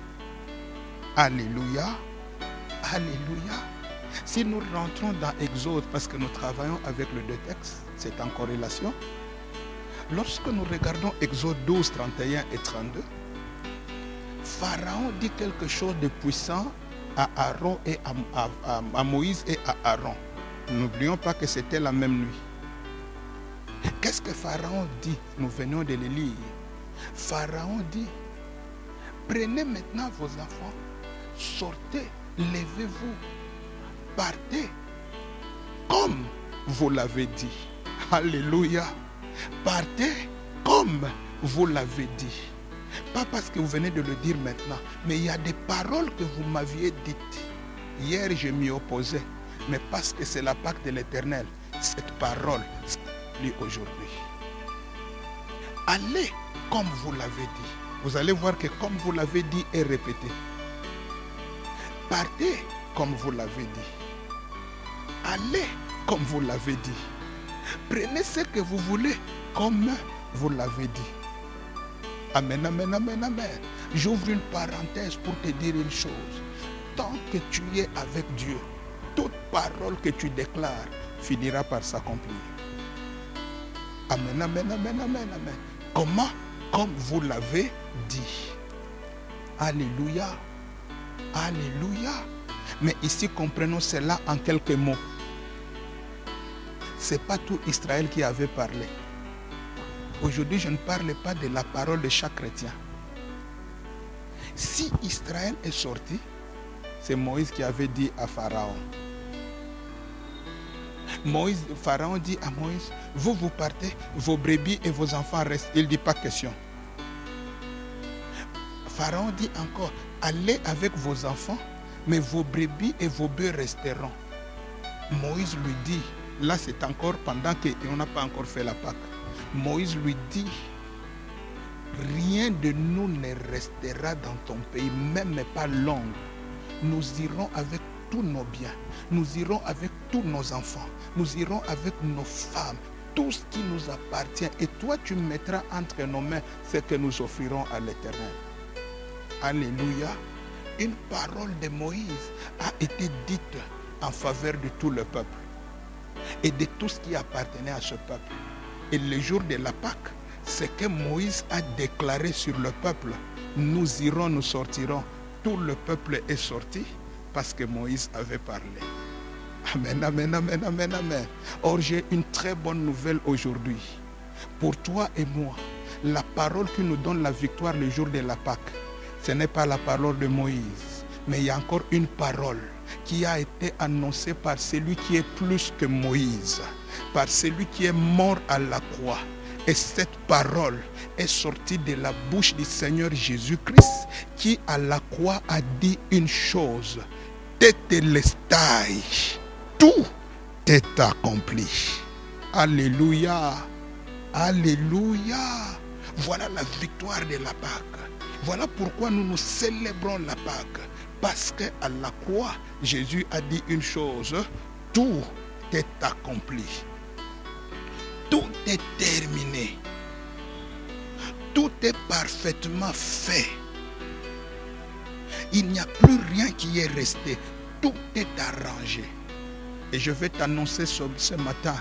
Alléluia. Alléluia. Si nous rentrons dans Exode, parce que nous travaillons avec les deux textes, c'est en corrélation. Lorsque nous regardons Exode 12, 31 et 32, Pharaon dit quelque chose de puissant à Aaron et à Moïse et à Aaron. N'oublions pas que c'était la même nuit. Qu'est-ce que Pharaon dit? Nous venons de le lire. Pharaon dit, prenez maintenant vos enfants, sortez, levez-vous, partez, comme vous l'avez dit. Alléluia. Partez comme vous l'avez dit. Pas parce que vous venez de le dire maintenant, mais il y a des paroles que vous m'aviez dites. Hier, je m'y opposais, mais parce que c'est la Pâque de l'Éternel, cette parole s'applique aujourd'hui. Allez comme vous l'avez dit. Vous allez voir que comme vous l'avez dit est répété. Partez comme vous l'avez dit. Allez comme vous l'avez dit. Prenez ce que vous voulez comme vous l'avez dit. Amen, amen, amen, amen. J'ouvre une parenthèse pour te dire une chose. Tant que tu es avec Dieu, toute parole que tu déclares finira par s'accomplir. Amen, amen, amen, amen, amen. Comment? Comme vous l'avez dit. Alléluia. Alléluia. Mais ici, comprenons cela en quelques mots. Ce n'est pas tout Israël qui avait parlé. Aujourd'hui, je ne parle pas de la parole de chaque chrétien. Si Israël est sorti, c'est Moïse qui avait dit à Pharaon. Pharaon dit à Moïse, vous partez, vos brebis et vos enfants restent. Il ne dit pas question. Pharaon dit encore, allez avec vos enfants, mais vos brebis et vos bœufs resteront. Moïse lui dit, là c'est encore pendant qu'on n'a pas encore fait la Pâque. Moïse lui dit, rien de nous ne restera dans ton pays, même pas l'ombre. Nous irons avec tous nos biens, nous irons avec tous nos enfants, nous irons avec nos femmes, tout ce qui nous appartient. Et toi, tu mettras entre nos mains ce que nous offrirons à l'Éternel. Alléluia. Une parole de Moïse a été dite en faveur de tout le peuple et de tout ce qui appartenait à ce peuple. Et le jour de la Pâque, ce que Moïse a déclaré sur le peuple, nous irons, nous sortirons. Tout le peuple est sorti parce que Moïse avait parlé. Amen, amen, amen, amen, amen. Or, j'ai une très bonne nouvelle aujourd'hui. Pour toi et moi, la parole qui nous donne la victoire le jour de la Pâque, ce n'est pas la parole de Moïse, mais il y a encore une parole qui a été annoncée par celui qui est plus que Moïse, par celui qui est mort à la croix. Et cette parole est sortie de la bouche du Seigneur Jésus-Christ qui à la croix a dit une chose. Tetelestai, tout est accompli. Alléluia. Alléluia. Voilà la victoire de la Pâque. Voilà pourquoi nous nous célébrons la Pâque. Parce qu'à la croix, Jésus a dit une chose. Tout est accompli. Tout est terminé. Tout est parfaitement fait. Il n'y a plus rien qui est resté. Tout est arrangé. Et je vais t'annoncer ce matin,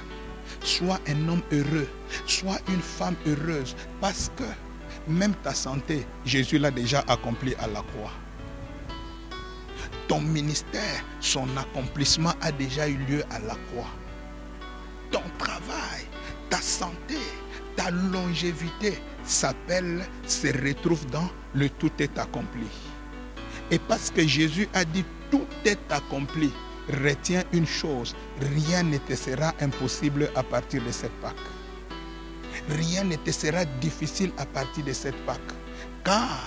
sois un homme heureux, sois une femme heureuse, parce que même ta santé, Jésus l'a déjà accompli à la croix. Ton ministère, son accomplissement a déjà eu lieu à la croix. Ton travail, ta santé, ta longévité se retrouve dans le tout est accompli. Et parce que Jésus a dit tout est accompli, retiens une chose, rien ne te sera impossible à partir de cette Pâque. Rien ne te sera difficile à partir de cette Pâque. Car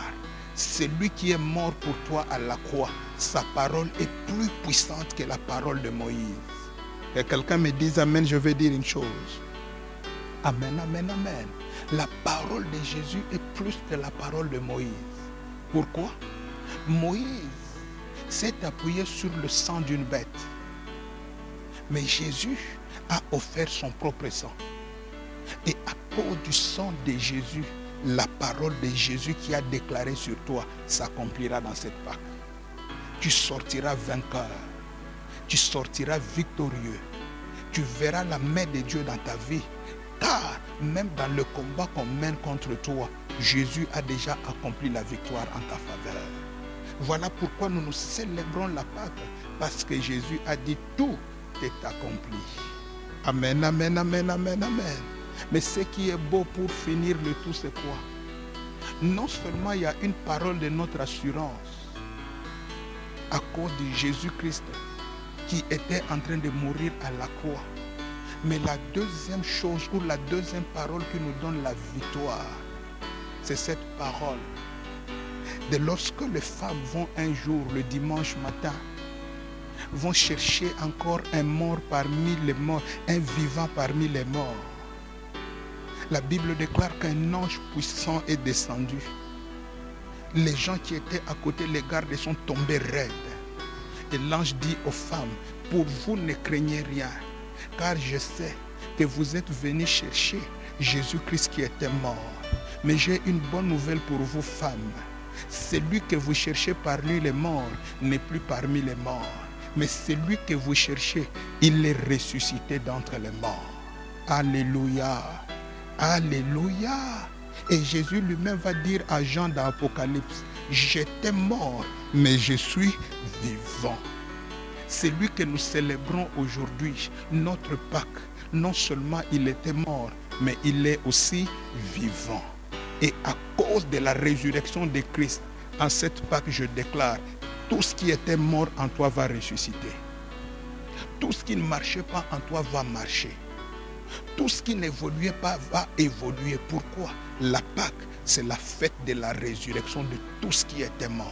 celui qui est mort pour toi à la croix, sa parole est plus puissante que la parole de Moïse. Que quelqu'un me dise amen, je vais dire une chose. Amen, amen, amen. La parole de Jésus est plus que la parole de Moïse. Pourquoi? Moïse s'est appuyé sur le sang d'une bête. Mais Jésus a offert son propre sang. Et à cause du sang de Jésus, la parole de Jésus qui a déclaré sur toi s'accomplira dans cette Pâque. Tu sortiras vainqueur. Tu sortiras victorieux. Tu verras la main de Dieu dans ta vie. Car même dans le combat qu'on mène contre toi, Jésus a déjà accompli la victoire en ta faveur. Voilà pourquoi nous nous célébrons la Pâque, parce que Jésus a dit tout est accompli. Amen, amen, amen, amen, amen. Mais ce qui est beau pour finir le tout, c'est quoi? Non seulement il y a une parole de notre assurance à cause de Jésus-Christ qui était en train de mourir à la croix, mais la deuxième chose ou la deuxième parole qui nous donne la victoire, c'est cette parole de lorsque les femmes vont un jour, le dimanche matin, vont chercher encore un mort parmi les morts, un vivant parmi les morts. La Bible déclare qu'un ange puissant est descendu. Les gens qui étaient à côté, les gardes sont tombés raides. Et l'ange dit aux femmes, pour vous ne craignez rien, car je sais que vous êtes venus chercher Jésus-Christ qui était mort. Mais j'ai une bonne nouvelle pour vous femmes. Celui que vous cherchez parmi les morts n'est plus parmi les morts. Mais celui que vous cherchez, il est ressuscité d'entre les morts. Alléluia. Alléluia. Et Jésus lui-même va dire à Jean dans l'Apocalypse, j'étais mort, mais je suis vivant. Celui que nous célébrons aujourd'hui, notre Pâque, non seulement il était mort, mais il est aussi vivant. Et à cause de la résurrection de Christ, en cette Pâque, je déclare, tout ce qui était mort en toi va ressusciter. Tout ce qui ne marchait pas en toi va marcher. Tout ce qui n'évoluait pas va évoluer. Pourquoi? La Pâque, c'est la fête de la résurrection de tout ce qui était mort.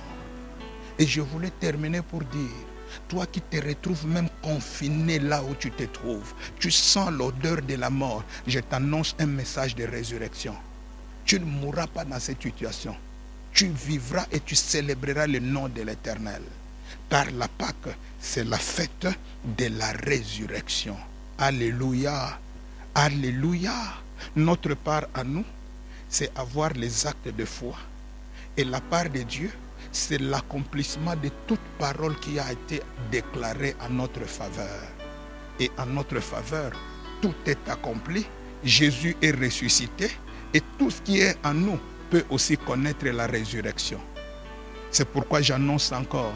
Et je voulais terminer pour dire, toi qui te retrouves même confiné là où tu te trouves, tu sens l'odeur de la mort, je t'annonce un message de résurrection. Tu ne mourras pas dans cette situation. Tu vivras et tu célébreras le nom de l'Éternel. Car la Pâque, c'est la fête de la résurrection. Alléluia. Alléluia. Notre part à nous, c'est avoir les actes de foi. Et la part de Dieu, c'est l'accomplissement de toute parole qui a été déclarée en notre faveur. Et en notre faveur, tout est accompli. Jésus est ressuscité et tout ce qui est en nous peut aussi connaître la résurrection. C'est pourquoi j'annonce encore,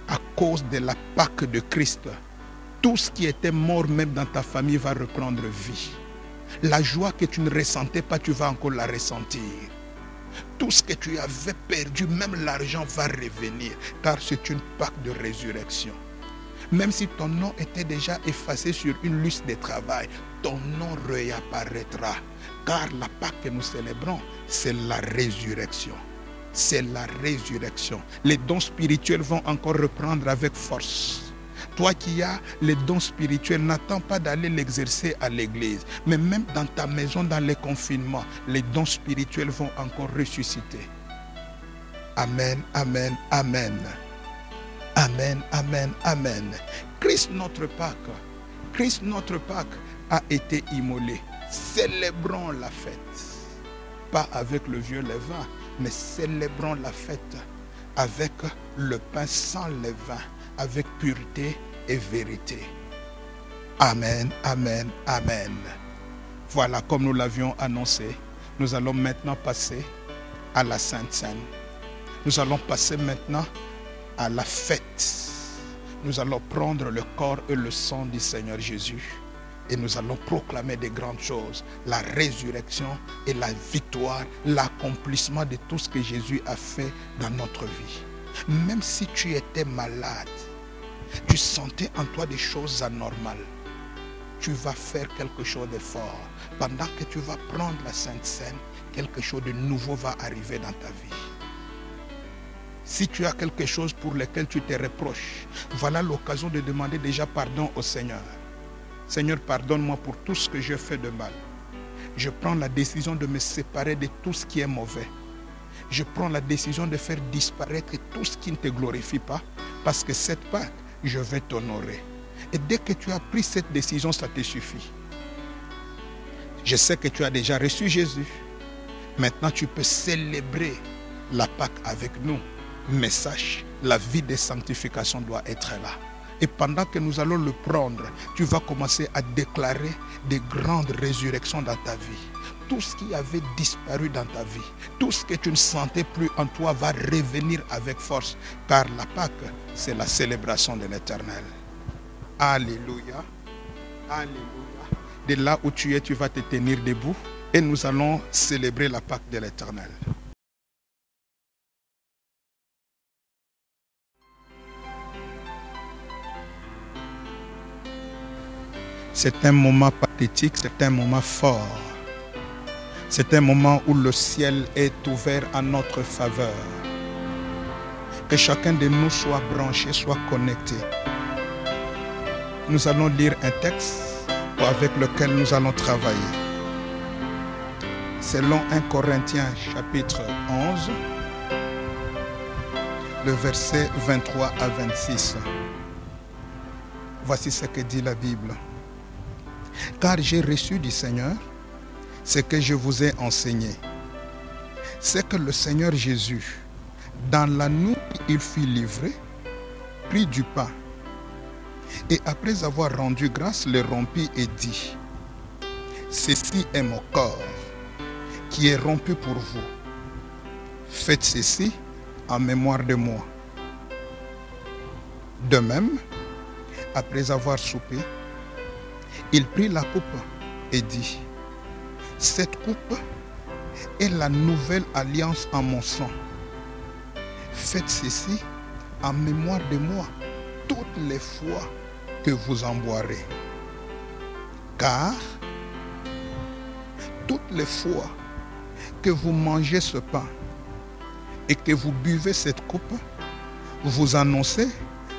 à cause de la Pâque de Christ, tout ce qui était mort même dans ta famille va reprendre vie. La joie que tu ne ressentais pas, tu vas encore la ressentir. Tout ce que tu avais perdu, même l'argent va revenir, car c'est une Pâque de résurrection. Même si ton nom était déjà effacé sur une liste de travail, ton nom réapparaîtra. Car la Pâque que nous célébrons, c'est la résurrection. C'est la résurrection. Les dons spirituels vont encore reprendre avec force. Toi qui as les dons spirituels, n'attends pas d'aller l'exercer à l'église. Mais même dans ta maison, dans les confinements, les dons spirituels vont encore ressusciter. Amen, amen, amen. Amen, amen, amen. Christ notre Pâque a été immolé. Célébrons la fête. Pas avec le vieux levain, mais célébrons la fête avec le pain sans levain, avec pureté et vérité. Amen, amen, amen. Voilà, comme nous l'avions annoncé, nous allons maintenant passer à la Sainte Seine. Nous allons passer maintenant à la fête. Nous allons prendre le corps et le sang du Seigneur Jésus et nous allons proclamer des grandes choses, la résurrection et la victoire, l'accomplissement de tout ce que Jésus a fait dans notre vie. Même si tu étais malade, tu sentais en toi des choses anormales, tu vas faire quelque chose de fort. Pendant que tu vas prendre la Sainte Seine, quelque chose de nouveau va arriver dans ta vie. Si tu as quelque chose pour lequel tu te reproches, voilà l'occasion de demander déjà pardon au Seigneur. Seigneur, pardonne-moi pour tout ce que j'ai fait de mal. Je prends la décision de me séparer de tout ce qui est mauvais. Je prends la décision de faire disparaître tout ce qui ne te glorifie pas, parce que cette Pâque, je vais t'honorer. Et dès que tu as pris cette décision, ça te suffit. Je sais que tu as déjà reçu Jésus. Maintenant, tu peux célébrer la Pâque avec nous. Mais sache, la vie de sanctification doit être là. Et pendant que nous allons le prendre, tu vas commencer à déclarer des grandes résurrections dans ta vie. Tout ce qui avait disparu dans ta vie, tout ce que tu ne sentais plus en toi va revenir avec force. Car la Pâque, c'est la célébration de l'Éternel. Alléluia. Alléluia. De là où tu es, tu vas te tenir debout et nous allons célébrer la Pâque de l'Éternel. C'est un moment pathétique, c'est un moment fort. C'est un moment où le ciel est ouvert en notre faveur. Que chacun de nous soit branché, soit connecté. Nous allons lire un texte avec lequel nous allons travailler. Selon 1 Corinthiens chapitre 11, le verset 23 à 26. Voici ce que dit la Bible. Car j'ai reçu du Seigneur ce que je vous ai enseigné. C'est que le Seigneur Jésus, dans la nuit où il fut livré, prit du pain. Et après avoir rendu grâce, le rompit et dit, ceci est mon corps, qui est rompu pour vous. Faites ceci en mémoire de moi. De même, après avoir soupé, il prit la coupe et dit, cette coupe est la nouvelle alliance en mon sang. Faites ceci en mémoire de moi toutes les fois que vous en boirez. Car toutes les fois que vous mangez ce pain et que vous buvez cette coupe, vous annoncez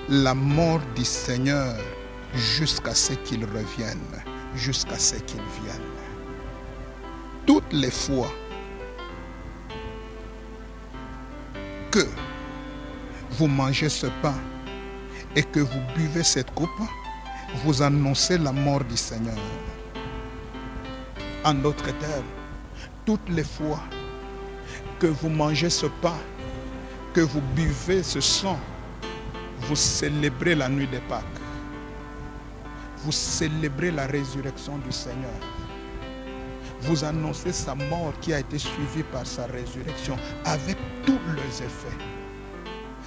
la mort du Seigneur jusqu'à ce qu'il revienne, jusqu'à ce qu'il vienne. Toutes les fois que vous mangez ce pain et que vous buvez cette coupe, vous annoncez la mort du Seigneur. En d'autres termes, toutes les fois que vous mangez ce pain que vous buvez ce sang, vous célébrez la nuit des Pâques. Vous célébrez la résurrection du Seigneur. Vous annoncez sa mort qui a été suivie par sa résurrection avec tous les effets.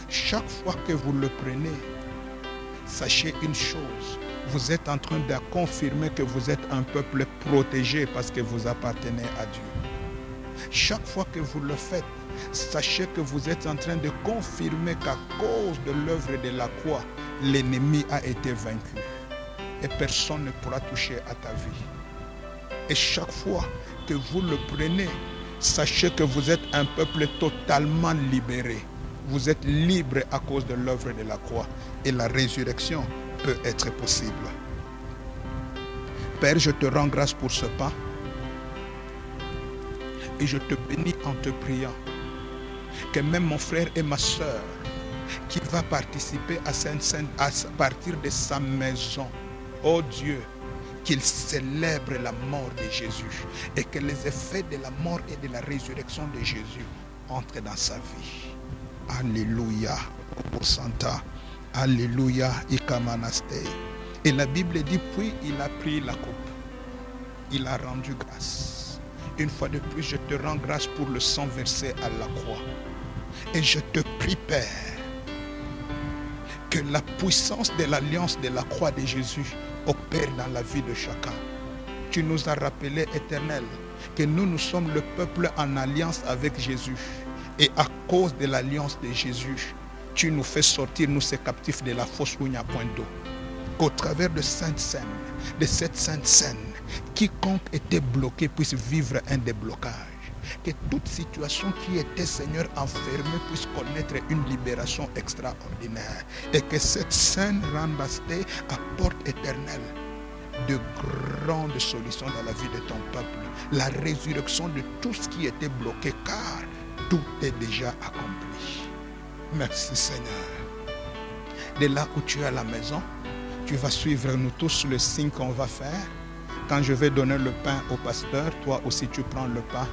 Chaque fois que vous le prenez, sachez une chose, vous êtes en train de confirmer que vous êtes un peuple protégé parce que vous appartenez à Dieu. Chaque fois que vous le faites, sachez que vous êtes en train de confirmer qu'à cause de l'œuvre de la croix, l'ennemi a été vaincu. Et personne ne pourra toucher à ta vie. Et chaque fois que vous le prenez, sachez que vous êtes un peuple totalement libéré. Vous êtes libre à cause de l'œuvre de la croix. Et la résurrection peut être possible. Père, je te rends grâce pour ce pain. Et je te bénis en te priant que même mon frère et ma soeur qui va participer à Sainte-Sainte à partir de sa maison, oh Dieu, qu'il célèbre la mort de Jésus et que les effets de la mort et de la résurrection de Jésus entrent dans sa vie. Alléluia. Santa. Alléluia. Ikamanaste. Et la Bible dit, puis il a pris la coupe. Il a rendu grâce. Une fois de plus, je te rends grâce pour le sang versé à la croix. Et je te prie, Père, que la puissance de l'alliance de la croix de Jésus opère dans la vie de chacun. Tu nous as rappelé, Éternel, que nous sommes le peuple en alliance avec Jésus. Et à cause de l'alliance de Jésus, tu nous fais sortir, nous, ces captifs de la fosse où il n'y a point d'eau. Qu'au travers de cette sainte scène, quiconque était bloqué puisse vivre un déblocage. Que toute situation qui était, Seigneur, enfermée puisse connaître une libération extraordinaire. Et que cette scène rembastée apporte, Éternel, de grandes solutions dans la vie de ton peuple. La résurrection de tout ce qui était bloqué, car tout est déjà accompli. Merci, Seigneur. De là où tu es à la maison, tu vas suivre nous tous le signe qu'on va faire. Quand je vais donner le pain au pasteur, toi aussi tu prends le pain.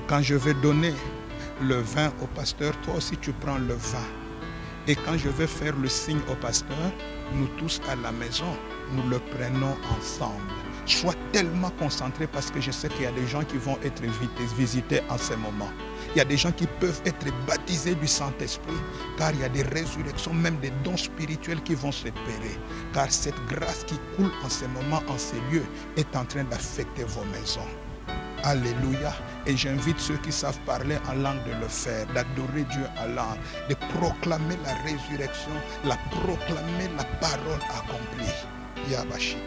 Quand je vais donner le vin au pasteur, toi aussi tu prends le vin. Et quand je vais faire le signe au pasteur, nous tous à la maison, nous le prenons ensemble. Sois tellement concentré parce que je sais qu'il y a des gens qui vont être visités en ce moment. Il y a des gens qui peuvent être baptisés du Saint-Esprit, car il y a des résurrections, même des dons spirituels qui vont s'opérer. Car cette grâce qui coule en ce moment, en ces lieux, est en train d'affecter vos maisons. Alléluia. Et j'invite ceux qui savent parler en langue de le faire, d'adorer Dieu en langue, de proclamer la résurrection, proclamer la parole accomplie. Yabashi.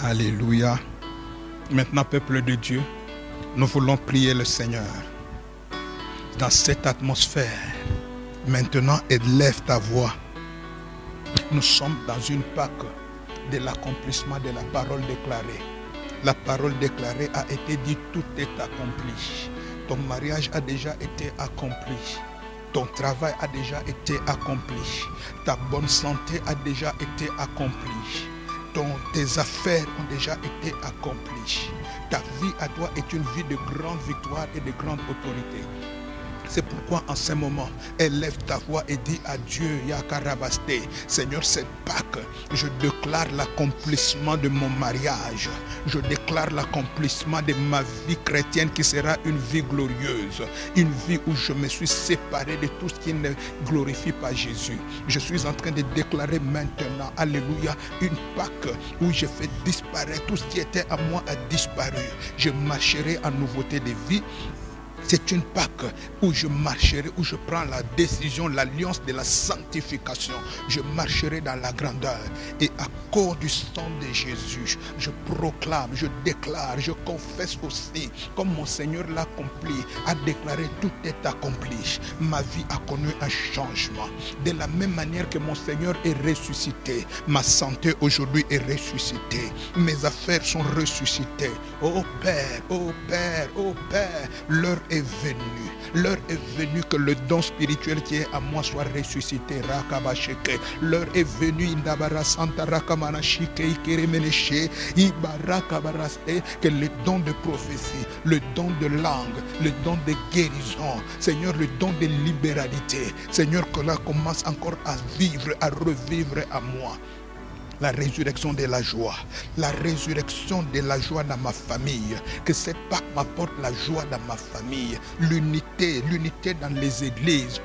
Alléluia. Maintenant, peuple de Dieu, nous voulons prier le Seigneur. Dans cette atmosphère, maintenant, élève ta voix. Nous sommes dans une Pâque de l'accomplissement de la parole déclarée. La parole déclarée a été dit, tout est accompli. Ton mariage a déjà été accompli. Ton travail a déjà été accompli. Ta bonne santé a déjà été accomplie. Tes affaires ont déjà été accomplies. Ta vie à toi est une vie de grande victoire et de grande autorité. C'est pourquoi en ce moment, élève ta voix et dis à Dieu, Yakarabaste, Seigneur, cette Pâques, je déclare l'accomplissement de mon mariage. Je déclare l'accomplissement de ma vie chrétienne qui sera une vie glorieuse. Une vie où je me suis séparé de tout ce qui ne glorifie pas Jésus. Je suis en train de déclarer maintenant, alléluia, une Pâques où je fais disparaître tout ce qui était à moi a disparu. Je marcherai en nouveauté de vie. C'est une Pâques où je marcherai, où je prends la décision, l'alliance de la sanctification. Je marcherai dans la grandeur. Et à cause du sang de Jésus, je proclame, je déclare, je confesse aussi, comme mon Seigneur l'a accompli, a déclaré tout est accompli. Ma vie a connu un changement. De la même manière que mon Seigneur est ressuscité, ma santé aujourd'hui est ressuscitée. Mes affaires sont ressuscitées. Oh Père, oh Père, oh Père, l'heure est venue. L'heure est venue que le don spirituel qui est à moi soit ressuscité. Rakabasheke. L'heure est venue Indabara Santa Rakamanashike Ikeremeneshe Ibarakabaraste, que le don de prophétie, le don de langue, le don de guérison, Seigneur, le don de libéralité, Seigneur, que là commence encore à vivre, à revivre à moi. La résurrection de la joie. La résurrection de la joie dans ma famille. Que cette Pâques m'apporte la joie dans ma famille. L'unité, l'unité dans les églises.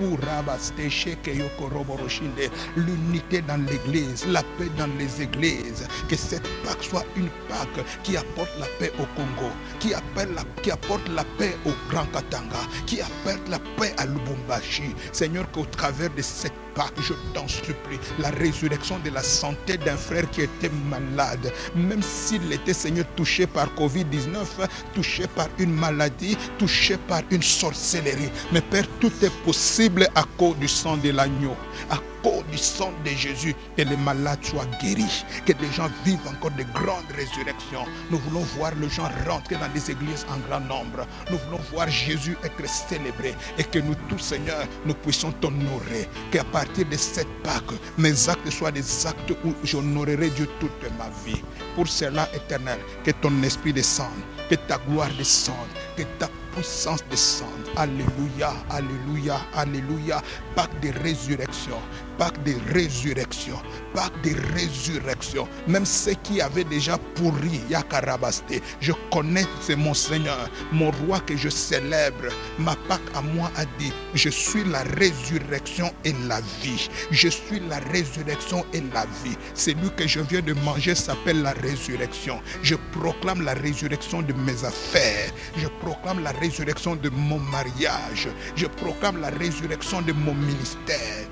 L'unité dans l'église. La paix dans les églises. Que cette Pâques soit une Pâques qui apporte la paix au Congo. Qui apporte la paix au Grand Katanga. Qui apporte la paix à Lubumbashi. Seigneur, qu'au travers de cette Pâques, je t'en supplie, la résurrection de la santé d'un frère qui était malade, même s'il était, Seigneur, touché par Covid-19, touché par une maladie, touché par une sorcellerie. Mais Père, tout est possible à cause du sang de l'agneau, à cause du sang de Jésus, que les malades soient guéris, que des gens vivent encore de grandes résurrections. Nous voulons voir les gens rentrer dans les églises en grand nombre. Nous voulons voir Jésus être célébré et que nous tous, Seigneur, nous puissions t'honorer. Qu'à partir de cette Pâques, mes actes soient des actes où j'honorerai Dieu toute ma vie. Pour cela, Éternel, que ton esprit descende, que ta gloire descende, que ta puissance descende. Alléluia, alléluia, alléluia. Pâques de résurrection, Pâques de résurrection, Pâques de résurrection. Même ceux qui avaient déjà pourri, Yakarabaste, je connais, c'est mon Seigneur, mon roi que je célèbre. Ma Pâques à moi a dit, je suis la résurrection et la vie. Je suis la résurrection et la vie. Celui que je viens de manger s'appelle la résurrection. Je proclame la résurrection de mes affaires. Je proclame la résurrection de mon mariage. Je proclame la résurrection de mon ministère.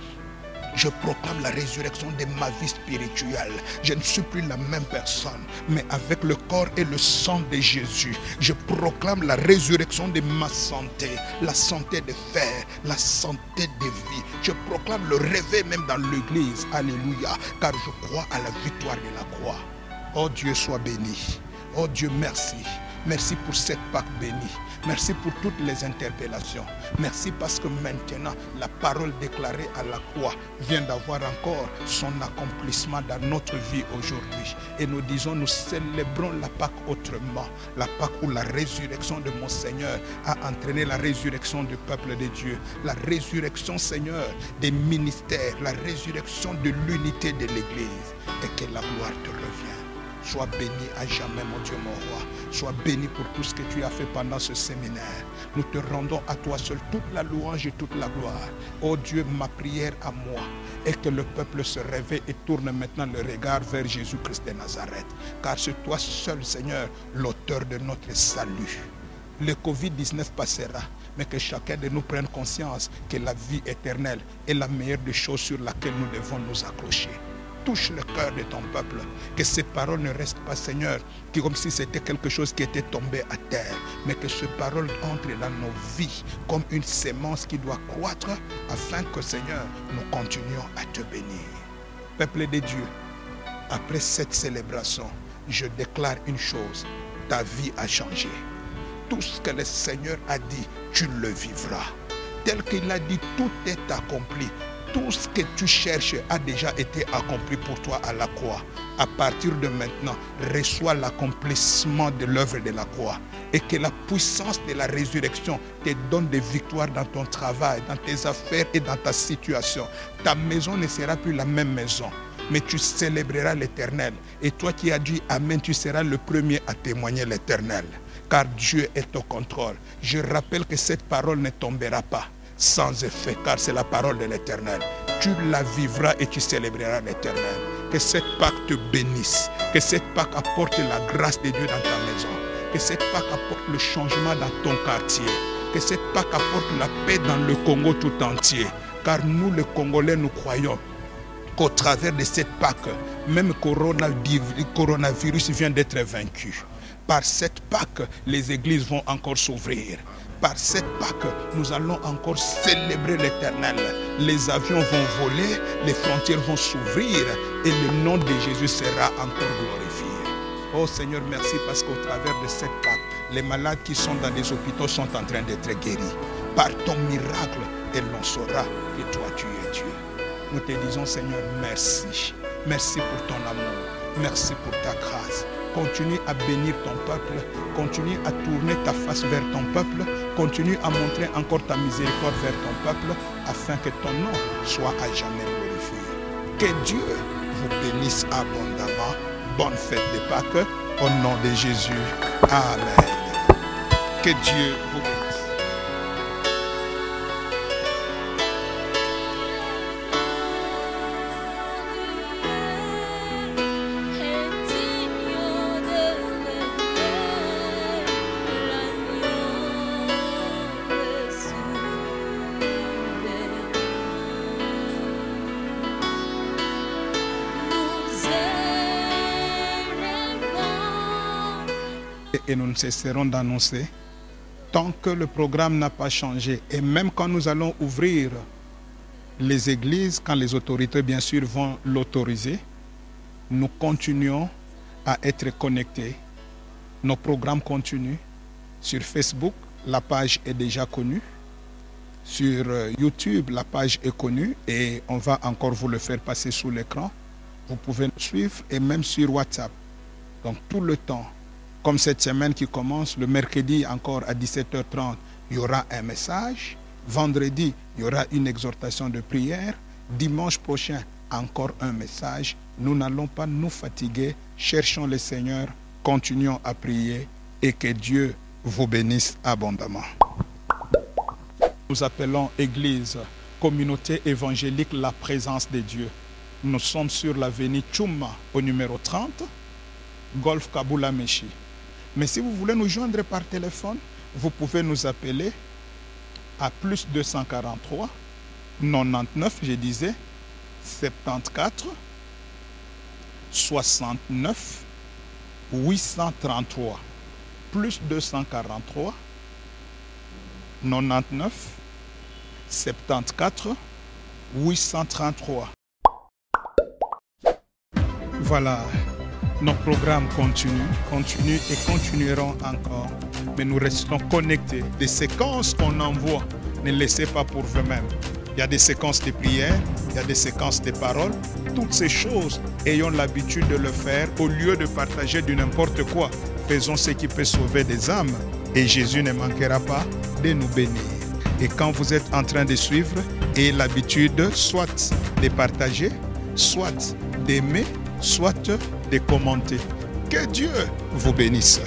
Je proclame la résurrection de ma vie spirituelle. Je ne suis plus la même personne, mais avec le corps et le sang de Jésus, je proclame la résurrection de ma santé, la santé de fer, la santé de vie. Je proclame le réveil même dans l'église. Alléluia, car je crois à la victoire de la croix. Oh Dieu, sois béni. Oh Dieu, merci. Merci pour cette Pâques bénie. Merci pour toutes les interpellations. Merci parce que maintenant, la parole déclarée à la croix vient d'avoir encore son accomplissement dans notre vie aujourd'hui. Et nous disons, nous célébrons la Pâques autrement. La Pâques où la résurrection de mon Seigneur a entraîné la résurrection du peuple de Dieu. La résurrection, Seigneur, des ministères. La résurrection de l'unité de l'Église. Et que la gloire te revienne. Sois béni à jamais, mon Dieu, mon roi. Sois béni pour tout ce que tu as fait pendant ce séminaire. Nous te rendons à toi seul toute la louange et toute la gloire. Oh Dieu, ma prière à moi est que le peuple se réveille et tourne maintenant le regard vers Jésus-Christ de Nazareth. Car c'est toi seul, Seigneur, l'auteur de notre salut. Le Covid-19 passera, mais que chacun de nous prenne conscience que la vie éternelle est la meilleure des choses sur laquelle nous devons nous accrocher. Touche le cœur de ton peuple, que ces paroles ne restent pas, Seigneur, comme si c'était quelque chose qui était tombé à terre, mais que ces paroles entrent dans nos vies comme une sémence qui doit croître afin que, Seigneur, nous continuions à te bénir. Peuple de Dieu, après cette célébration, je déclare une chose, ta vie a changé. Tout ce que le Seigneur a dit, tu le vivras. Tel qu'il a dit, tout est accompli. tout ce que tu cherches a déjà été accompli pour toi à la croix. À partir de maintenant, reçois l'accomplissement de l'œuvre de la croix. Et que la puissance de la résurrection te donne des victoires dans ton travail, dans tes affaires et dans ta situation. Ta maison ne sera plus la même maison, mais tu célébreras l'Éternel. Et toi qui as dit Amen, tu seras le premier à témoigner l'Éternel. Car Dieu est au contrôle. Je rappelle que cette parole ne tombera pas sans effet, car c'est la parole de l'Éternel. Tu la vivras et tu célébreras l'Éternel. Que cette Pâque te bénisse. Que cette Pâque apporte la grâce de Dieu dans ta maison. Que cette Pâque apporte le changement dans ton quartier. Que cette Pâque apporte la paix dans le Congo tout entier. Car nous, les Congolais, nous croyons qu'au travers de cette Pâque, même le coronavirus vient d'être vaincu. Par cette Pâque, les églises vont encore s'ouvrir. Par cette Pâque, nous allons encore célébrer l'Éternel. Les avions vont voler, les frontières vont s'ouvrir et le nom de Jésus sera encore glorifié. Oh Seigneur, merci parce qu'au travers de cette Pâque, les malades qui sont dans les hôpitaux sont en train d'être guéris. Par ton miracle, et l'on saura que toi tu es Dieu. Nous te disons Seigneur, merci. Merci pour ton amour. Merci pour ta grâce. Continue à bénir ton peuple. Continue à tourner ta face vers ton peuple. Continue à montrer encore ta miséricorde vers ton peuple afin que ton nom soit à jamais glorifié. Que Dieu vous bénisse abondamment. Bonne fête de Pâques au nom de Jésus. Amen. Que Dieu vous bénisse. Et nous ne cesserons d'annoncer tant que le programme n'a pas changé. Et même quand nous allons ouvrir les églises, quand les autorités bien sûr vont l'autoriser, nous continuons à être connectés. Nos programmes continuent. Sur Facebook, la page est déjà connue. Sur YouTube, la page est connue et on va encore vous le faire passer sous l'écran. Vous pouvez nous suivre et même sur WhatsApp. Donc tout le temps. Comme cette semaine qui commence, le mercredi encore à 17h30, il y aura un message. Vendredi, il y aura une exhortation de prière. Dimanche prochain, encore un message. Nous n'allons pas nous fatiguer. Cherchons le Seigneur, continuons à prier et que Dieu vous bénisse abondamment. Nous appelons Église, communauté évangélique, la présence de Dieu. Nous sommes sur l'avenue Tchouma au numéro 30, Golf Kaboula Meshi. Mais si vous voulez nous joindre par téléphone, vous pouvez nous appeler à plus 243 99, je disais, 74 69 833. Plus 243 99 74 833. Voilà. Nos programmes continuent et continueront encore. Mais nous restons connectés. Des séquences qu'on envoie, ne laissez pas pour vous-même. Il y a des séquences de prière, il y a des séquences de paroles. Toutes ces choses, ayons l'habitude de le faire au lieu de partager du n'importe quoi. Faisons ce qui peut sauver des âmes et Jésus ne manquera pas de nous bénir. Et quand vous êtes en train de suivre, ayez l'habitude soit de partager, soit d'aimer, soit de commenter. Que Dieu vous bénisse.